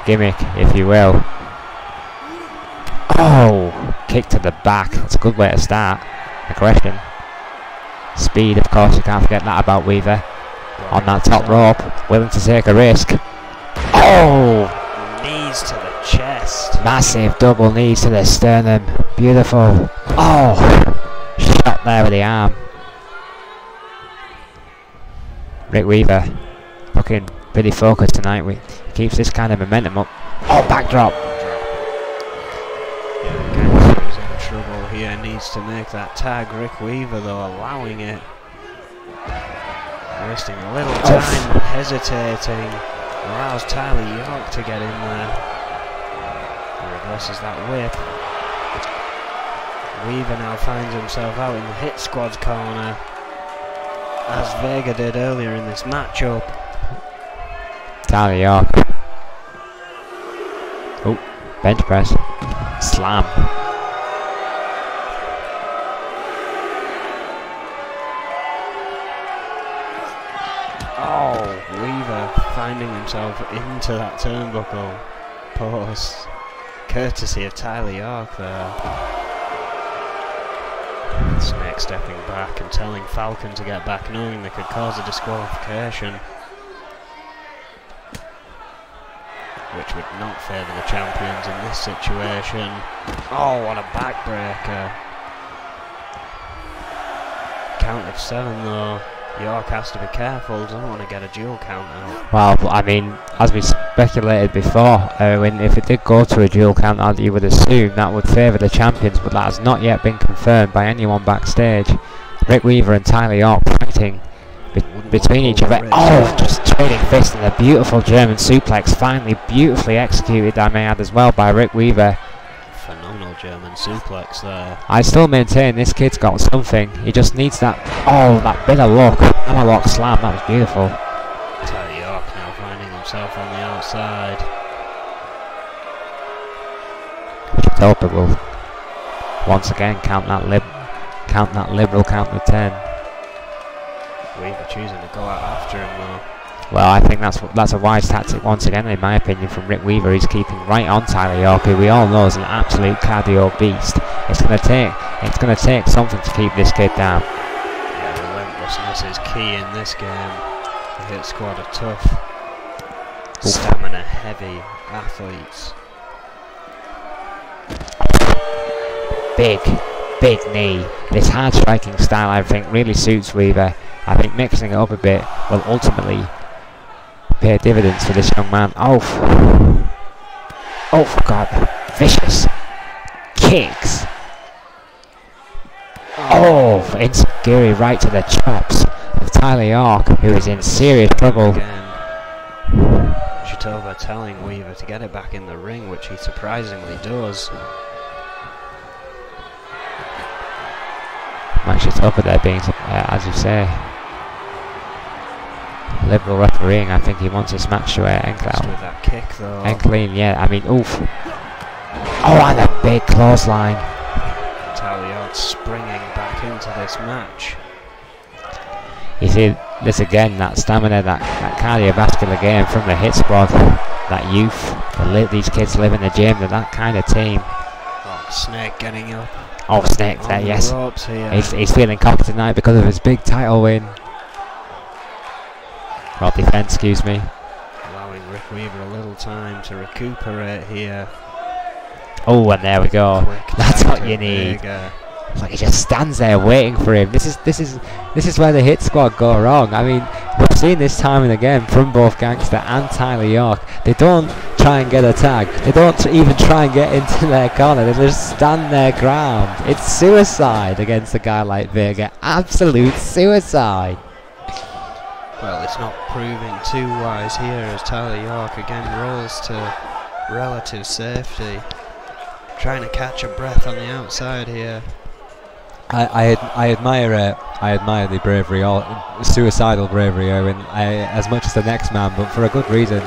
gimmick, if you will. Oh, kick to the back. That's a good way to start. Aggression. Speed, of course, you can't forget that about Weaver. On that top rope, willing to take a risk. Oh! Knees to the chest. Massive double knees to the sternum. Beautiful. Oh! Shot there with the arm. Rick Weaver looking pretty focused tonight. Keeps this kind of momentum up. Oh, backdrop! Yeah, again, he's in trouble here. Needs to make that tag. Rick Weaver, though, allowing it. Wasting a little time, hesitating. Allows Tyler York to get in there. He reverses that whip. Weaver now finds himself out in the hit squad's corner, as Vega did earlier in this matchup. Tyler York. Oh, bench press. Slam. Oh, Weaver finding himself into that turnbuckle post. Courtesy of Tyler York there. Snake stepping back and telling Falcon to get back, knowing they could cause a disqualification, which would not favour the champions in this situation. Oh, what a backbreaker. Count of 7 though. York has to be careful, doesn't want to get a dual count out. Well, I mean, as we speculated before, if it did go to a dual count out, you would assume that would favour the champions, but that has not yet been confirmed by anyone backstage. Rick Weaver and Tyler York fighting between each other. Oh, just trading fists and a beautiful German suplex, finally beautifully executed, I may add as well, by Rick Weaver. Phenomenal German suplex there. I still maintain this kid's got something. He just needs that, that bit of luck. Analog slam, that was beautiful. Tyler York now finding himself on the outside. Chitopa will once again count that liberal count of 10. Weaver choosing to go out after him though. Well, I think that's a wise tactic once again, in my opinion, from Rick Weaver. He's keeping right on Tyler York, who we all know is an absolute cardio beast. It's gonna take something to keep this kid down. Yeah, relentlessness is key in this game. The hit squad are tough, stamina heavy athletes. Big knee. This hard striking style, I think, really suits Weaver. I think mixing it up a bit will ultimately pay dividends for this young man. Oh God, vicious kicks. Oh, Insecurity right to the chops of Tyler York, who is in serious trouble. Chitopa telling Weaver to get it back in the ring, which he surprisingly does. Max Chitopa there being, as you say, liberal refereeing. I think he wants this match to end clean. With that kick though. End clean, yeah. I mean, oof. Oh, and a big clothesline. Tyler York springing back into this match. You see this again, that stamina, that cardiovascular game from the hit squad, that youth. These kids live in the gym. They're that kind of team. Oh, Snake getting up. Oh, Snake there, yes. He's feeling cocky tonight because of his big title win. Or defense, excuse me. Allowing Rick Weaver a little time to recuperate here. Oh, and there we go. Quick That's what you need. It's like he just stands there waiting for him. This is where the hit squad go wrong. I mean, we've seen this time and again from both Gangster and Tyler York. They don't try and get a tag. They don't even try and get into their corner. They just stand their ground. It's suicide against a guy like Vega. Absolute suicide. Well, it's not proving too wise here as Tyler York again rolls to relative safety. Trying to catch a breath on the outside here. I admire the bravery, suicidal bravery, Owen, as much as the next man, but for a good reason.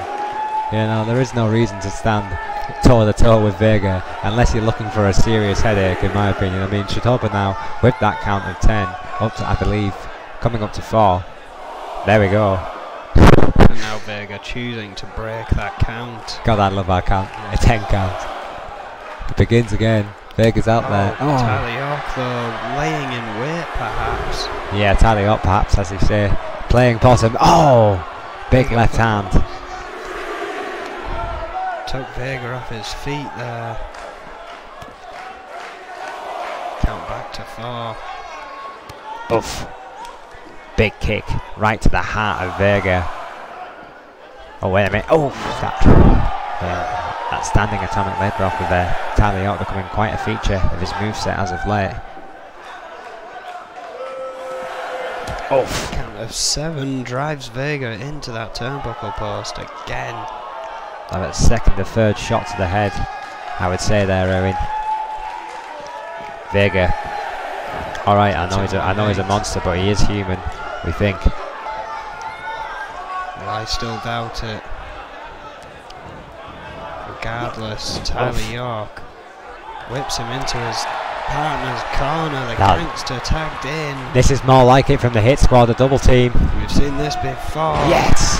You know, there is no reason to stand toe to toe with Vega unless you're looking for a serious headache, in my opinion. I mean, Chitopa now with that count of 10, up to, I believe, coming up to 4. There we go. And now Vega choosing to break that count. God, I love that count. A 10 count. It begins again. Vega's out there. Oh. Tyler York though, laying in wait perhaps. Yeah, Tyler York perhaps, as you say. Playing possum. Oh! Big left hand. Took Vega off his feet there. Count back to 4. Oof. big kick right to the heart of Vega. Oh, wait a minute. Oh, that standing atomic leg drop with Tyler York becoming quite a feature of his moveset as of late. Oh, count of 7 drives Vega into that turnbuckle post again. A second or third shot to the head, I would say there, Owen. Vega. All right, I know he's a monster, but he is human. We think. Well, I still doubt it. Regardless, Tyler York whips him into his partner's corner. The gangster tagged in. This is more like it from the hit squad, the double team. We've seen this before. Yes.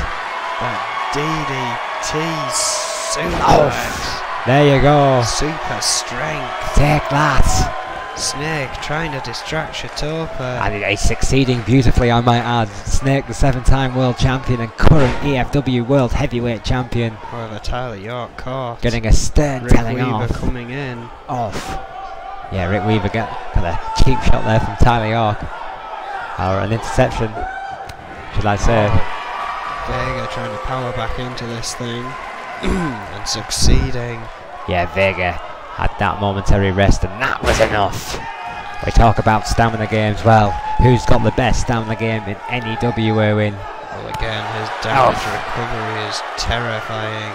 That DDT suplex. There you go. Super strength. Take that. Snake trying to distract Shatopa. And he's succeeding beautifully, I might add. Snake, the 7-time world champion and current EFW world heavyweight champion. However, Tyler York caught. Getting a stern Rick telling Weaver off. coming in. Off. Yeah, Rick Weaver got a cheap shot there from Tyler York. Or an interception, should I say. Vega trying to power back into this thing. And succeeding. Yeah, Vega had that momentary rest and that was enough. We talk about stamina games. Well, who's got the best stamina game in N.E.W, Owen? Well, again, his damage recovery is terrifying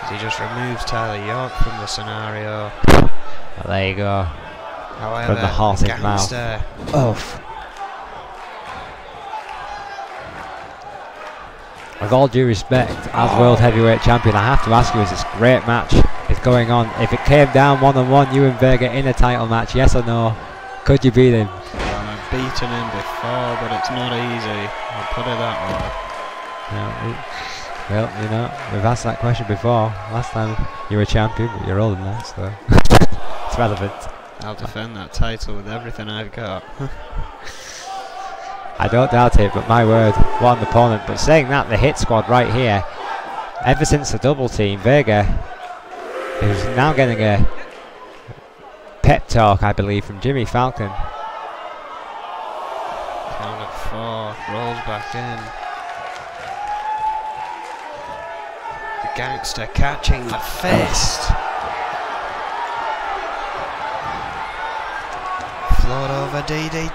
as he just removes Tyler York from the scenario. Well, there you go. However, from the horse's mouth. With all due respect, as world heavyweight champion, I have to ask you, is this great match is going on? If it came down 1-on-1, you and Vega in a title match, yes or no? Could you beat him? Well, I've beaten him before, but it's not easy. I'll put it that way. Well, you know, we've asked that question before. Last time you were a champion, but you're older now, so it's relevant. I'll defend that title with everything I've got. I don't doubt it, but my word, what an opponent. But saying that, the hit squad right here, ever since the double team, Vega is now getting a pep talk, I believe, from Jimmy Falcon. Count of 4, rolls back in. The gangster catching the fist. Float over DDT.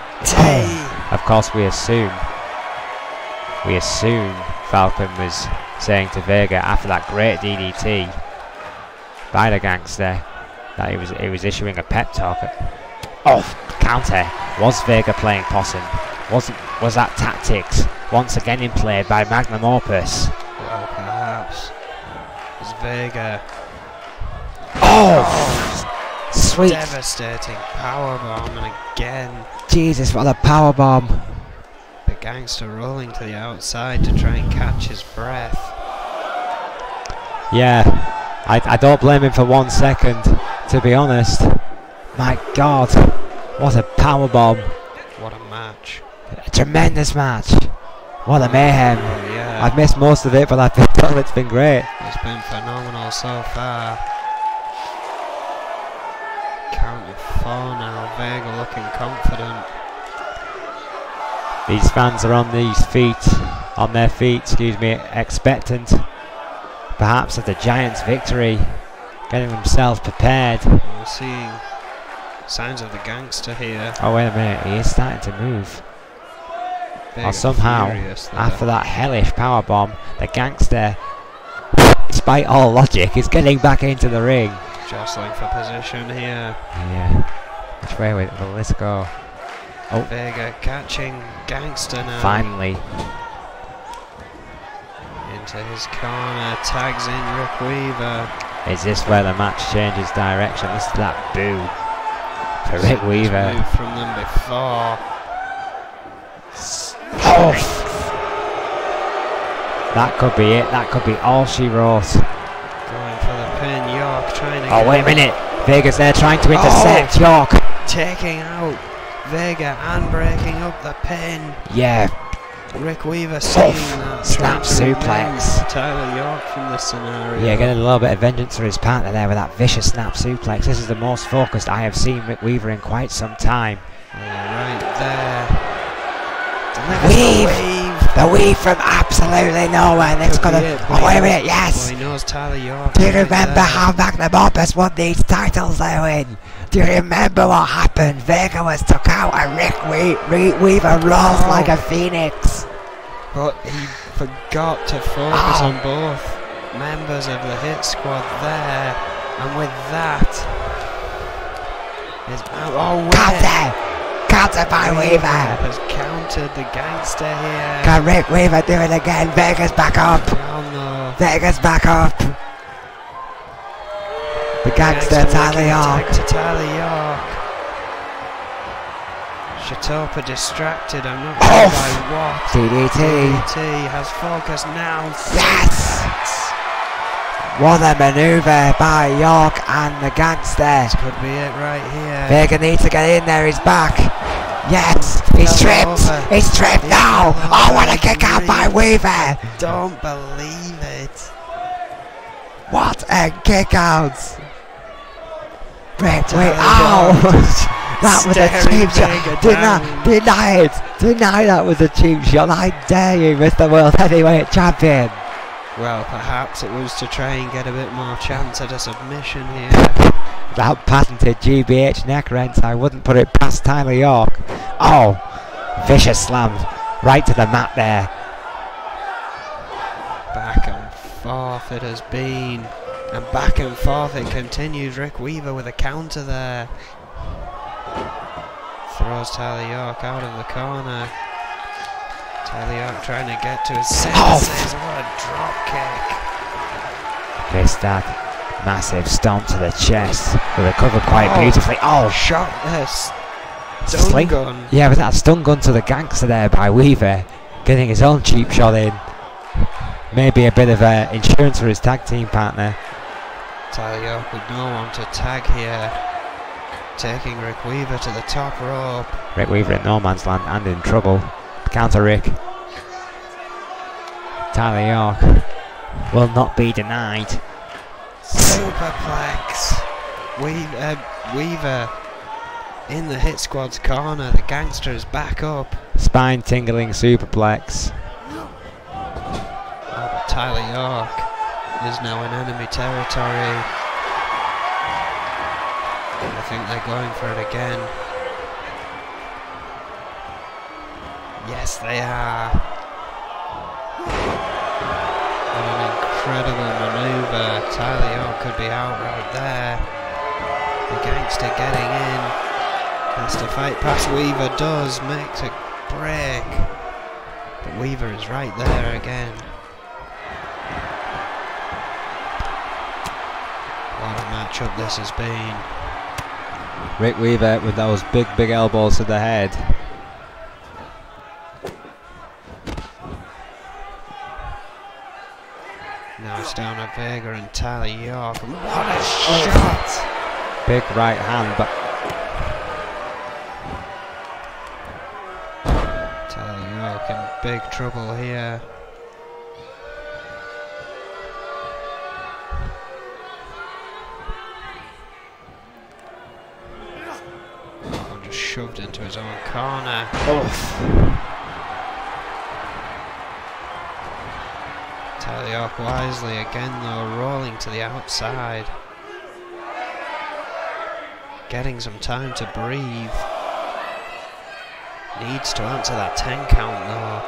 Of course, we assume Falcon was saying to Vega after that great DDT by the gangster that he was issuing a pep talk. Counter. Was Vega playing possum? Was that tactics once again in play by Magnum Opus? Well, perhaps. It's Vega. Sweet. Devastating powerbomb, and again. Jesus, what a powerbomb. The gangster rolling to the outside to try and catch his breath. Yeah, I don't blame him for 1 second, to be honest. My God, what a powerbomb. What a match. A tremendous match. What a mayhem. Oh, yeah. I've missed most of it, but I've been told it's been great. It's been phenomenal so far. Count of 4 now, Vega looking confident. These fans are on their feet, expectant, perhaps of the Giants' victory, getting themselves prepared. We're seeing signs of the gangster here. Oh, wait a minute, he is starting to move. Vega Somehow, after that hellish powerbomb, the gangster, despite all logic, is getting back into the ring. Jostling for position here. Yeah. Which way will this go? Oh. Vega catching gangster now. Finally. Into his corner, tags in Rick Weaver. Is this where the match changes direction? Listen to that boo for Rick Weaver. Moved from them before. That could be it. That could be all she wrote. Going for the pin. York trying to. Oh, wait a minute. Vega's there trying to intercept York. Taking out Vega and breaking up the pin. Yeah. Rick Weaver seeing that. Snap suplex. Tyler York from this scenario. Yeah, getting a little bit of vengeance for his partner there with that vicious snap suplex. This is the most focused I have seen Rick Weaver in quite some time. Oh, right there. Weave! The weave from absolutely nowhere. It's Could gonna. be it, Oh, wait a minute, yes! Well, he knows Tyler York. Do you right remember there. how Magnum Opus won these titles they win? Do you remember what happened? Vega was took out and Rick Weaver rose like a phoenix. But he forgot to focus on both members of the hit squad there. And with that... Counter by Weaver! Has countered the gangster here. Can Rick Weaver do it again? Vega's back up! Oh no. Vega's back up! The gangster Tyler York. To Tyler York. Shatopa distracted, I'm not sure by what. DDT has focus now. Yes! What a manoeuvre by York and the gangster. This could be it right here. Vega needs to get in there, he's back. Yes, he's tripped. He's tripped now. Oh, what a kick out by Weaver. Don't believe it. What a kick out. Rick Weaver. Oh, that was a cheap shot. Deny it. Deny that was a cheap shot. I dare you, Mr. World Heavyweight Champion. Well, perhaps it was to try and get a bit more chance at a submission here. That patented GBH neck rent, I wouldn't put it past Tyler York. Oh, vicious slam right to the mat there. Back and forth it has been, and back and forth it continues. Rick Weaver with a counter there. Throws Tyler York out of the corner. Tyler York trying to get to his senses. What a drop kick. Missed that. Massive stomp to the chest. He recovered quite beautifully. Oh, shot. Stun gun. Yeah, with that stun gun to the gangster there by Weaver. Getting his own cheap shot in. Maybe a bit of insurance for his tag team partner. Tyler York with no one to tag here. Taking Rick Weaver to the top rope. Rick Weaver in no man's land and in trouble. Counter Rick. Tyler York will not be denied. Superplex. Weaver in the hit squad's corner. The gangster is back up. Spine tingling superplex. Oh, but Tyler York is now in enemy territory. I think they're going for it again. Yes, they are. What an incredible maneuver. Tyler York could be out right there. The gangster getting in. Has to fight past Weaver. Does. Makes a break. But Weaver is right there again. What a matchup this has been. Rick Weaver with those big elbows to the head. Now it's down at Vega and Tyler York. And what a shot! Big right hand, but Tyler York in big trouble here. Oh, just shoved into his own corner. Tyler York wisely again though, rolling to the outside. Getting some time to breathe. Needs to answer that 10 count though.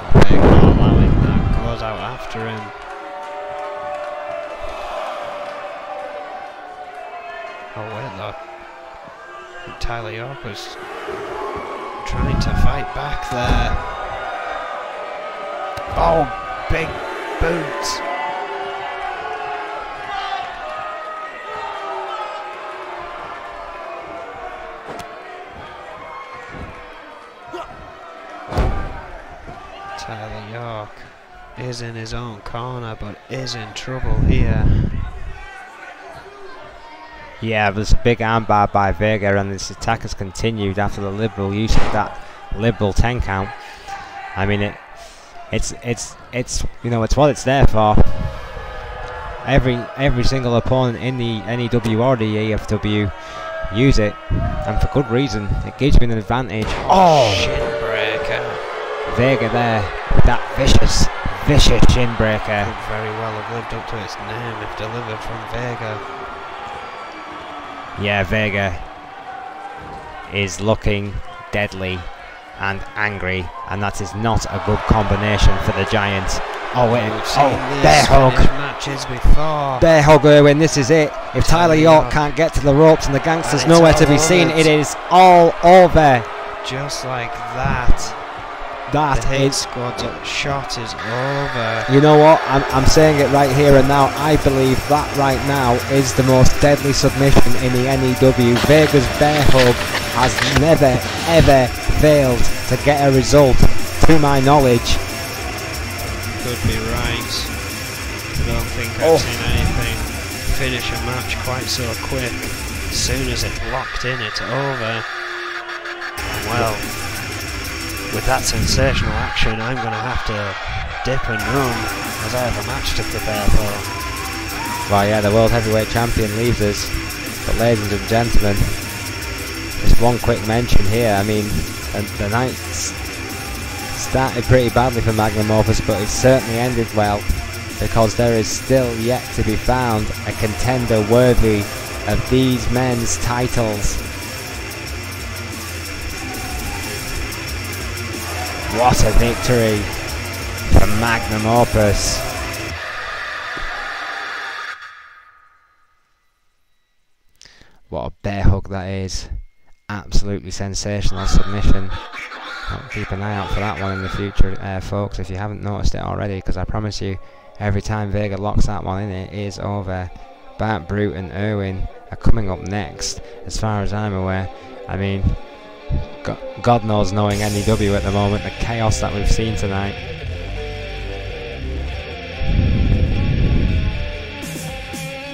Oh, Vega not allowing that, goes out after him. Oh wait though. I think Tyler York was trying to fight back there. Oh, big boot. Tyler York is in his own corner, but is in trouble here. yeah, there's a big armbar by Vega, and this attack has continued after the liberal use of that liberal 10 count. I mean, it's you know, it's what it's there for. Every single opponent in the N.E.W. or the EFW use it, and for good reason. It gives you an advantage. Oh! Shin breaker. Vega there with that vicious shin breaker. Could very well have lived up to its name if delivered from Vega. Yeah, Vega is looking deadly and angry, and that is not a good combination for the Giant. Oh wait, bear hug. Matches before. Bear hug, Irwin, this is it. If Tyler York can't get to the ropes and the Gangster's nowhere to be seen, it is all over. Just like that. That the hate is squad's shot is over. You know what? I'm saying it right here and now. I believe that right now is the most deadly submission in the N.E.W. Vega's bear hug has never ever failed to get a result, to my knowledge. Could be right. I don't think I've seen anything finish a match quite so quick. As soon as it's locked in, it's over. Well, with that sensational action, I'm going to have to dip and run as I have a match to prepare for. Well, yeah, the World Heavyweight Champion leaves us. But ladies and gentlemen, just one quick mention here. I mean, the night started pretty badly for Magnum Opus, but it certainly ended well, because there is still yet to be found a contender worthy of these men's titles. What a victory for Magnum Opus. What a bear hug that is. Absolutely sensational submission. I'll keep an eye out for that one in the future, folks, if you haven't noticed it already, because I promise you, every time Vega locks that one in, it is over. Bart Brute and Irwin are coming up next, as far as I'm aware. I mean, God knows, knowing N.E.W. at the moment, the chaos that we've seen tonight.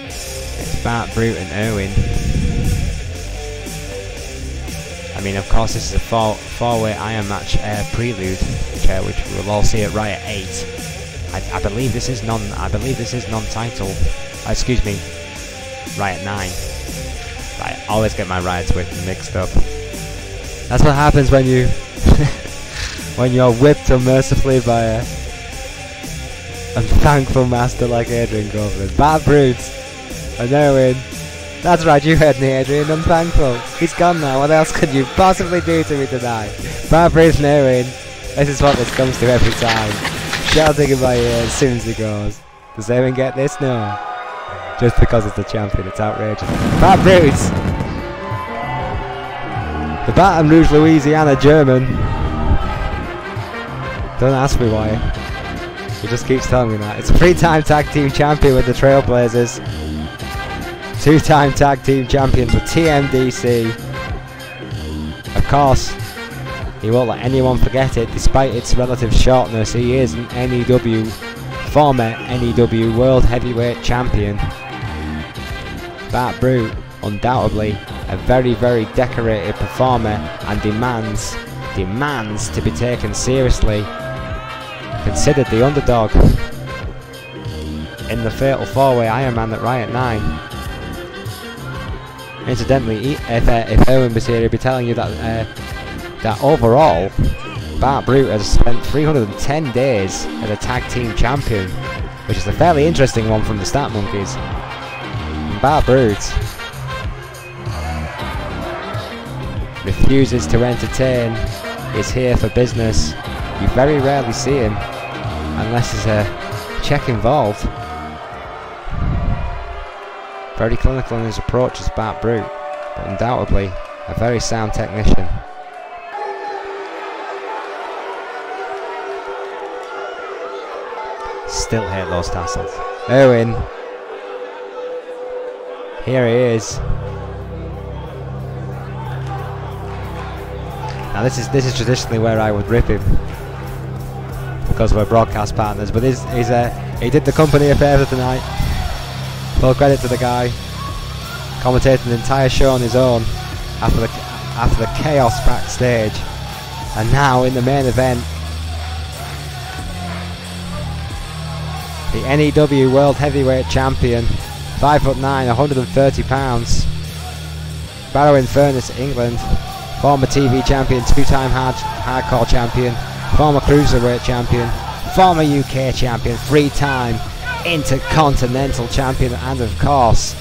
It's Bart Brute and Irwin. I mean, of course, this is a four-way Iron Match prelude, which we'll all see at right at 8. I believe this is non-title. Excuse me, right at 9. Right, I always get my riots mixed up. That's what happens when you when you're whipped unmercifully by a unthankful master like Adrian Goldberg. Bad Brutes and Irwin. That's right, you heard me, Adrian. Unthankful. He's gone now. What else could you possibly do to me tonight? Bad Brutes and Irwin. This is what this comes to every time. Shouting in my ear as soon as he goes. Does anyone get this? No. Just because it's the champion, it's outrageous. Bad Brutes. The Baton Rouge, Louisiana German. Don't ask me why. He just keeps telling me that. It's a 3-time tag team champion with the Trailblazers. 2-time tag team champion for TMDC. Of course, he won't let anyone forget it, despite its relative shortness. He is an N.E.W. former N.E.W. World Heavyweight Champion. Bart Brute, undoubtedly a very, very decorated performer, and demands to be taken seriously. Considered the underdog in the fatal 4-way Ironman at Riot 9. Incidentally, if Owen was here, he'd be telling you that that overall, Bart Brute has spent 310 days as a tag team champion, which is a fairly interesting one from the Stat Monkeys. And Bart Brute refuses to entertain, is here for business. You very rarely see him unless there's a check involved. Very clinical in his approach as Bart Brute, but undoubtedly a very sound technician. Still hate those tassels. Irwin. Here he is. Now this is traditionally where I would rip him, because we're broadcast partners, but he did the company a favour tonight. Full credit to the guy, commentating the entire show on his own after the chaos backstage, and now in the main event, the N.E.W. World Heavyweight Champion, 5'9", 130 pounds, Barrow in Furnace, England. Former TV champion, 2-time hardcore champion, former cruiserweight champion, former UK champion, 3-time intercontinental champion, and of course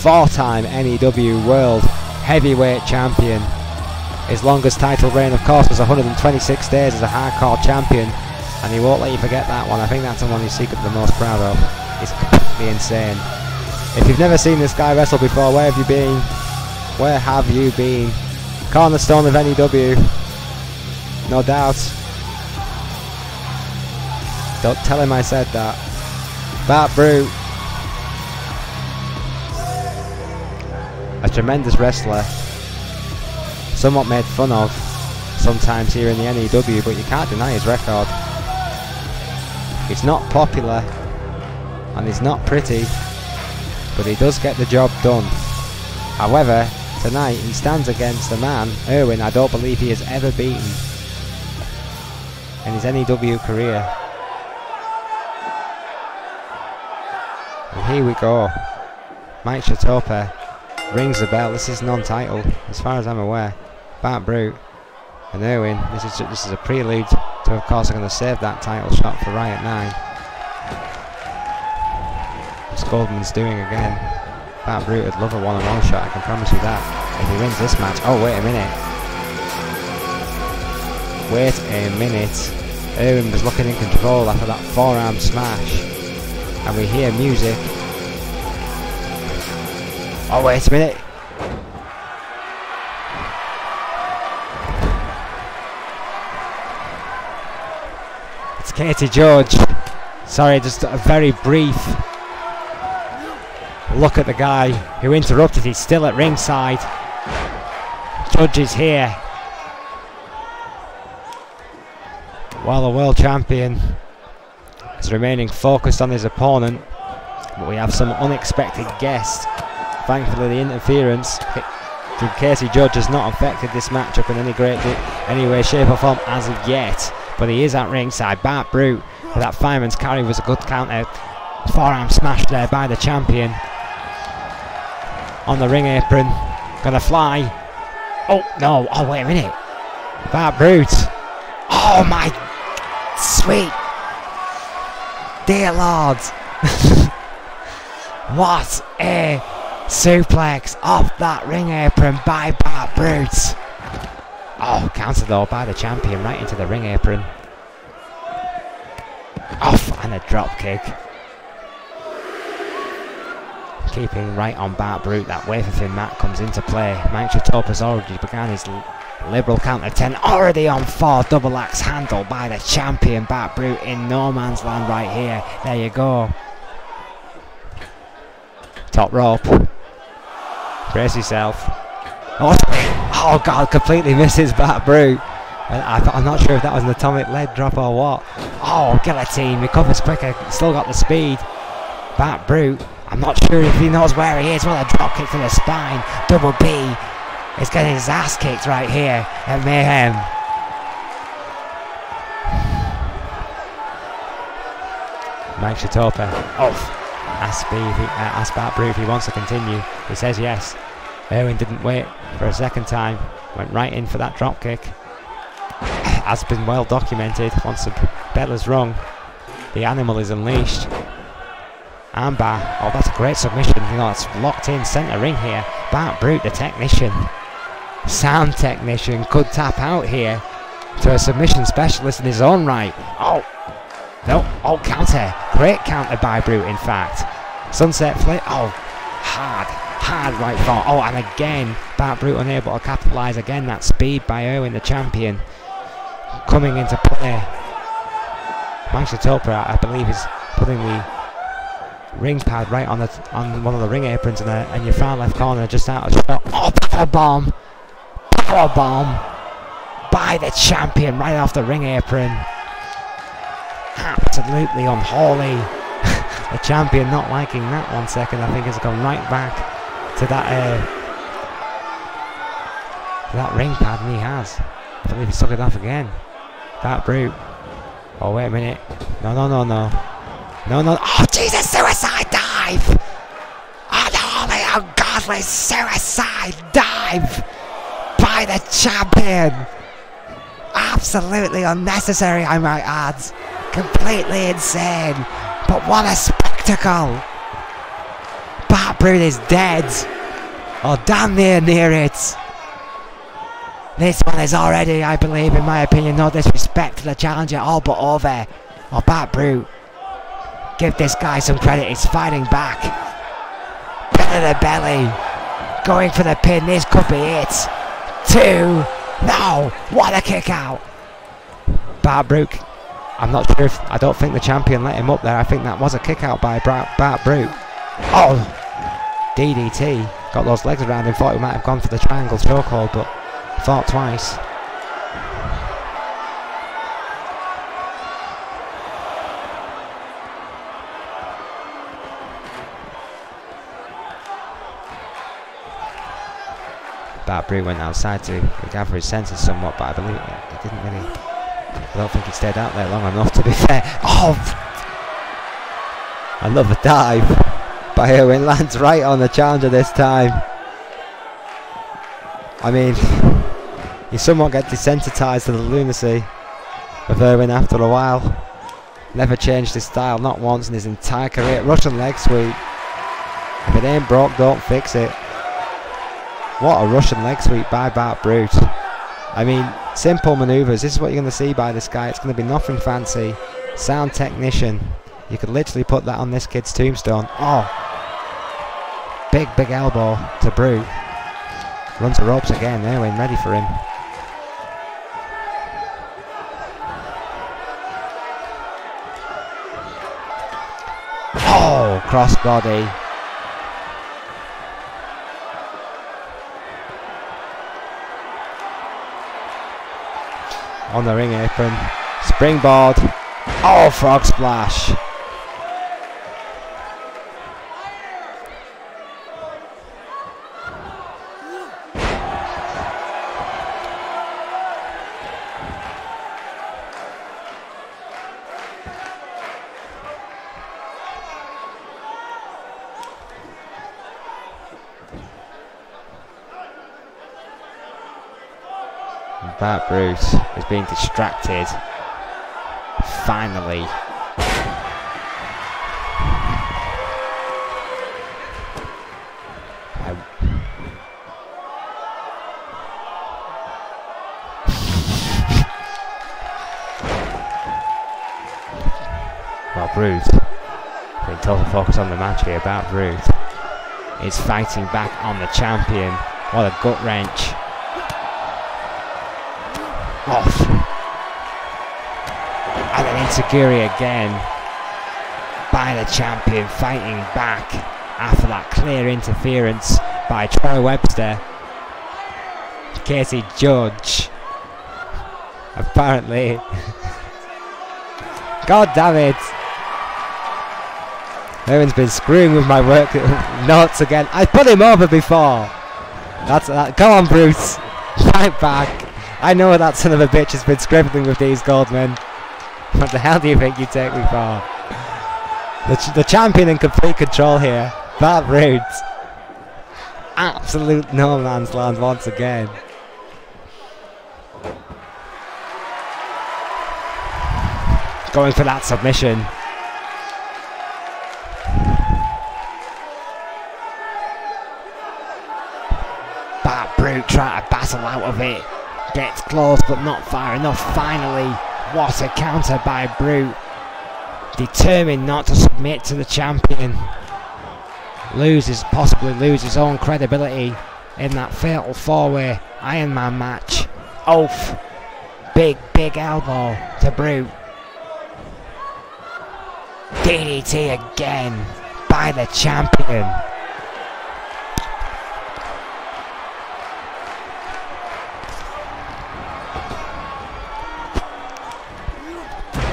4-time N.E.W. world heavyweight champion. His longest title reign, of course, was 126 days as a hardcore champion, and he won't let you forget that one. I think that's the one he's secretly the most proud of. It's completely insane. If you've never seen this guy wrestle before, where have you been? Where have you been? Cornerstone of N.E.W. No doubt. Don't tell him I said that. Bart Brute. A tremendous wrestler. Somewhat made fun of sometimes here in the N.E.W, but you can't deny his record. He's not popular and he's not pretty, but he does get the job done. However, tonight he stands against a man, Irwin, I don't believe he has ever beaten in his N.E.W career. And here we go. Mike Chatopa rings the bell. This is non-title as far as I'm aware. Bart Brute and Irwin. This is a prelude to, of course, I'm going to save that title shot for Riot 9. As Goldman's doing again. Bart Brute would love a one-on-one shot, I can promise you that. If he wins this match. Oh, wait a minute. Wait a minute. Irwin was looking in control after that forearm smash. And we hear music. Oh, wait a minute. It's Katie George. Sorry, just a very brief look at the guy who interrupted. He's still at ringside. Judge is here. While the world champion is remaining focused on his opponent, but we have some unexpected guests. Thankfully, the interference from Casey Judge has not affected this matchup in any way, shape or form as of yet. But he is at ringside. Bart Brute with that fireman's carry was a good counter. Forearm smash there by the champion. On the ring apron. Gonna fly. Oh, no. Oh, wait a minute. Bart Brute. Oh, my sweet dear Lord. What a suplex off that ring apron by Bart Brute. Oh, counter though by the champion right into the ring apron. Off and a drop kick. Keeping right on Bart Brute, that wafer thin mat comes into play. Mike Chatopa's already began his liberal counter 10, already on 4, double axe handle by the champion Bart Brute in no man's land right here. There you go. Top rope. Brace yourself. Oh God, completely misses Bart Brute. I'm not sure if that was an atomic leg drop or what. Oh, guillotine, recovers quicker, still got the speed. Bart Brute, I'm not sure if he knows where he is. Well, a drop kick to the spine. Double B is getting his ass kicked right here at Mayhem. Mike Chatopa off. Ask Bart Brute if he wants to continue. He says yes. Irwin didn't wait for a second time. Went right in for that drop kick. Has been well documented. Once the bell is rung, the animal is unleashed. Armbar. Oh, that's a great submission. You know, it's locked in centre ring here. Bart Brute, the technician, sound technician, could tap out here to a submission specialist in his own right. Oh, no. Oh, counter. Great counter by Brute, in fact. Sunset flip. Oh, hard right foot. Oh, and again, Bart Brute unable to capitalise again. That speed by Irwin, the champion, coming into play. Mike Chatopa, I believe, is putting the ring pad right on one of the ring aprons in your far left corner, just out of shot. Oh, powerbomb by the champion right off the ring apron. Absolutely unholy. The champion not liking that 1 second. I think has gone right back to that ring pad, and he has. I believe he took it off again. Bart Brute. Oh, wait a minute. No. Oh, Jesus, suicide dive! Oh, no, oh God godly suicide dive by the champion. Absolutely unnecessary, I might add. Completely insane. But what a spectacle. Bart Brute is dead. Or damn near it. This one is already, I believe, in my opinion, no disrespect to the challenger, all but over. Or Bart Brute. Give this guy some credit, he's fighting back. Belly to belly. Going for the pin, this could be it. 2. No! What a kick out! Bart Brute. I'm not sure if, I don't think the champion let him up there. I think that was a kick out by Bart Brute. Oh! DDT. Got those legs around him, thought he might have gone for the triangle chokehold, but thought twice. Bart Brute went outside to gather his senses somewhat, but I believe he didn't really. I don't think he stayed out there long enough, to be fair. Oh! Another dive by Irwin, lands right on the challenger this time. I mean, you somewhat get desensitized to the lunacy of Irwin after a while. Never changed his style, not once in his entire career. Russian leg sweep. If it ain't broke, don't fix it. What a Russian leg sweep by Bart Brute. I mean, simple manoeuvres. This is what you're going to see by this guy. It's going to be nothing fancy. Sound technician. You could literally put that on this kid's tombstone. Oh! Big elbow to Brute. Runs the ropes again. Irwin ready for him. Oh! Crossbody. On the ring apron, springboard, oh, frog splash. Bart Brute is being distracted. Finally. Well, Brute, being told to focus on the match here. Bart Brute is fighting back on the champion. What a gut wrench. Off. And then Insiguri again by the champion, fighting back after that clear interference by Troy Webster. Casey Judge apparently God damn it, Irwin's been screwing with my work notes again. I put him over before. That's that. Go on, Bruce, fight back. I know that son of a bitch has been scribbling with these Goldmen. What the hell do you think you take me for? The champion in complete control here. Bart Brute. Absolute no man's land once again. Going for that submission. Bart Brute trying to battle out of it. Gets close but not far enough. Finally, what a counter by Brute. Determined not to submit to the champion. Possibly lose his own credibility in that fatal four-way Iron Man match. Oath. Big elbow to Brute. DDT again by the champion.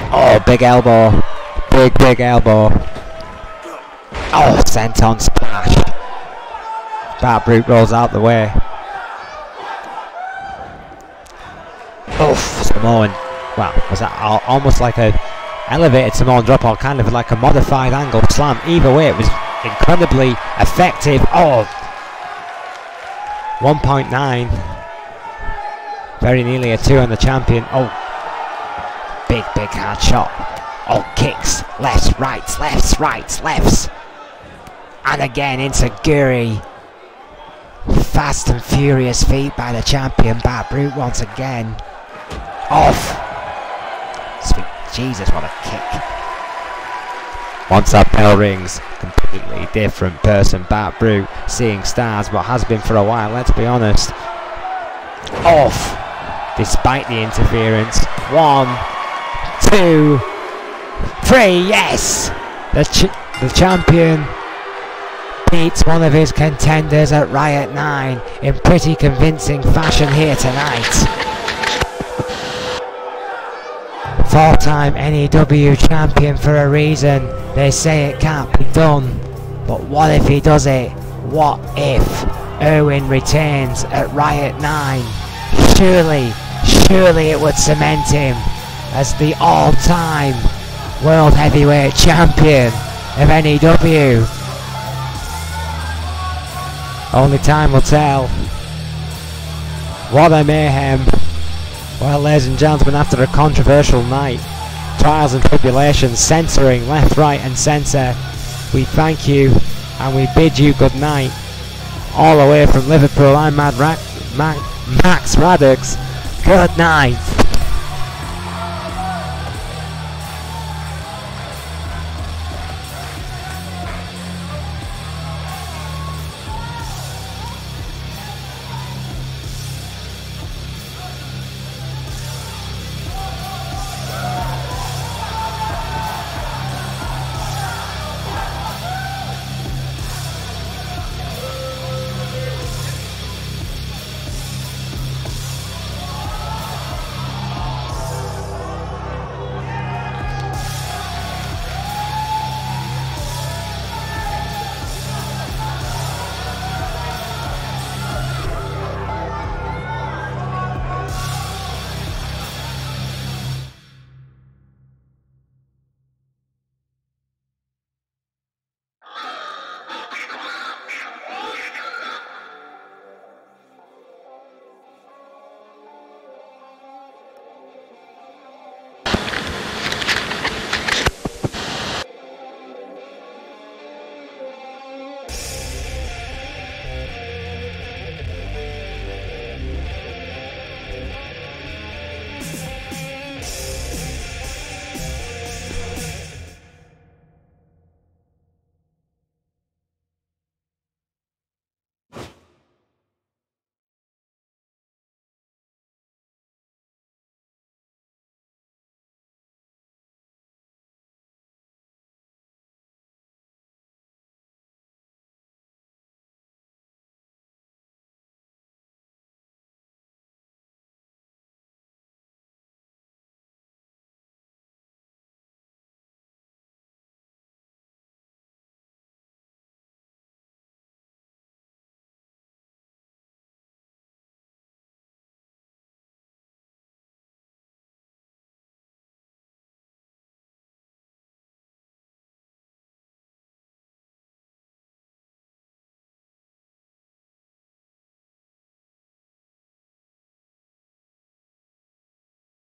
Oh, big elbow. Big elbow. Oh, senton splash. Bart Brute rolls out the way. Oof, Samoan. Well, was that almost like a elevated Samoan drop, or kind of like a modified angle slam? Either way, it was incredibly effective. Oh, 1.9. Very nearly a 2 on the champion. Oh, big hard shot. Oh, kicks, lefts, rights, lefts. And again into Guri. Fast and furious feet by the champion, Bad Brute once again. Off. Sweet Jesus, what a kick. Once that bell rings, completely different person, Bad Brute, seeing stars, what has been for a while, let's be honest. Off, despite the interference. 1, 2, 3, yes! The champion beats one of his contenders at Riot 9 in pretty convincing fashion here tonight. 4-time N.E.W. champion for a reason. They say it can't be done, but what if he does it? What if Irwin retains at Riot 9? Surely it would cement him as the all-time World Heavyweight Champion of N.E.W. Only time will tell. What a mayhem. Well, ladies and gentlemen, after a controversial night, trials and tribulations, censoring left, right and centre, we thank you and we bid you good night. All the way from Liverpool, I'm Max Radix. Good night.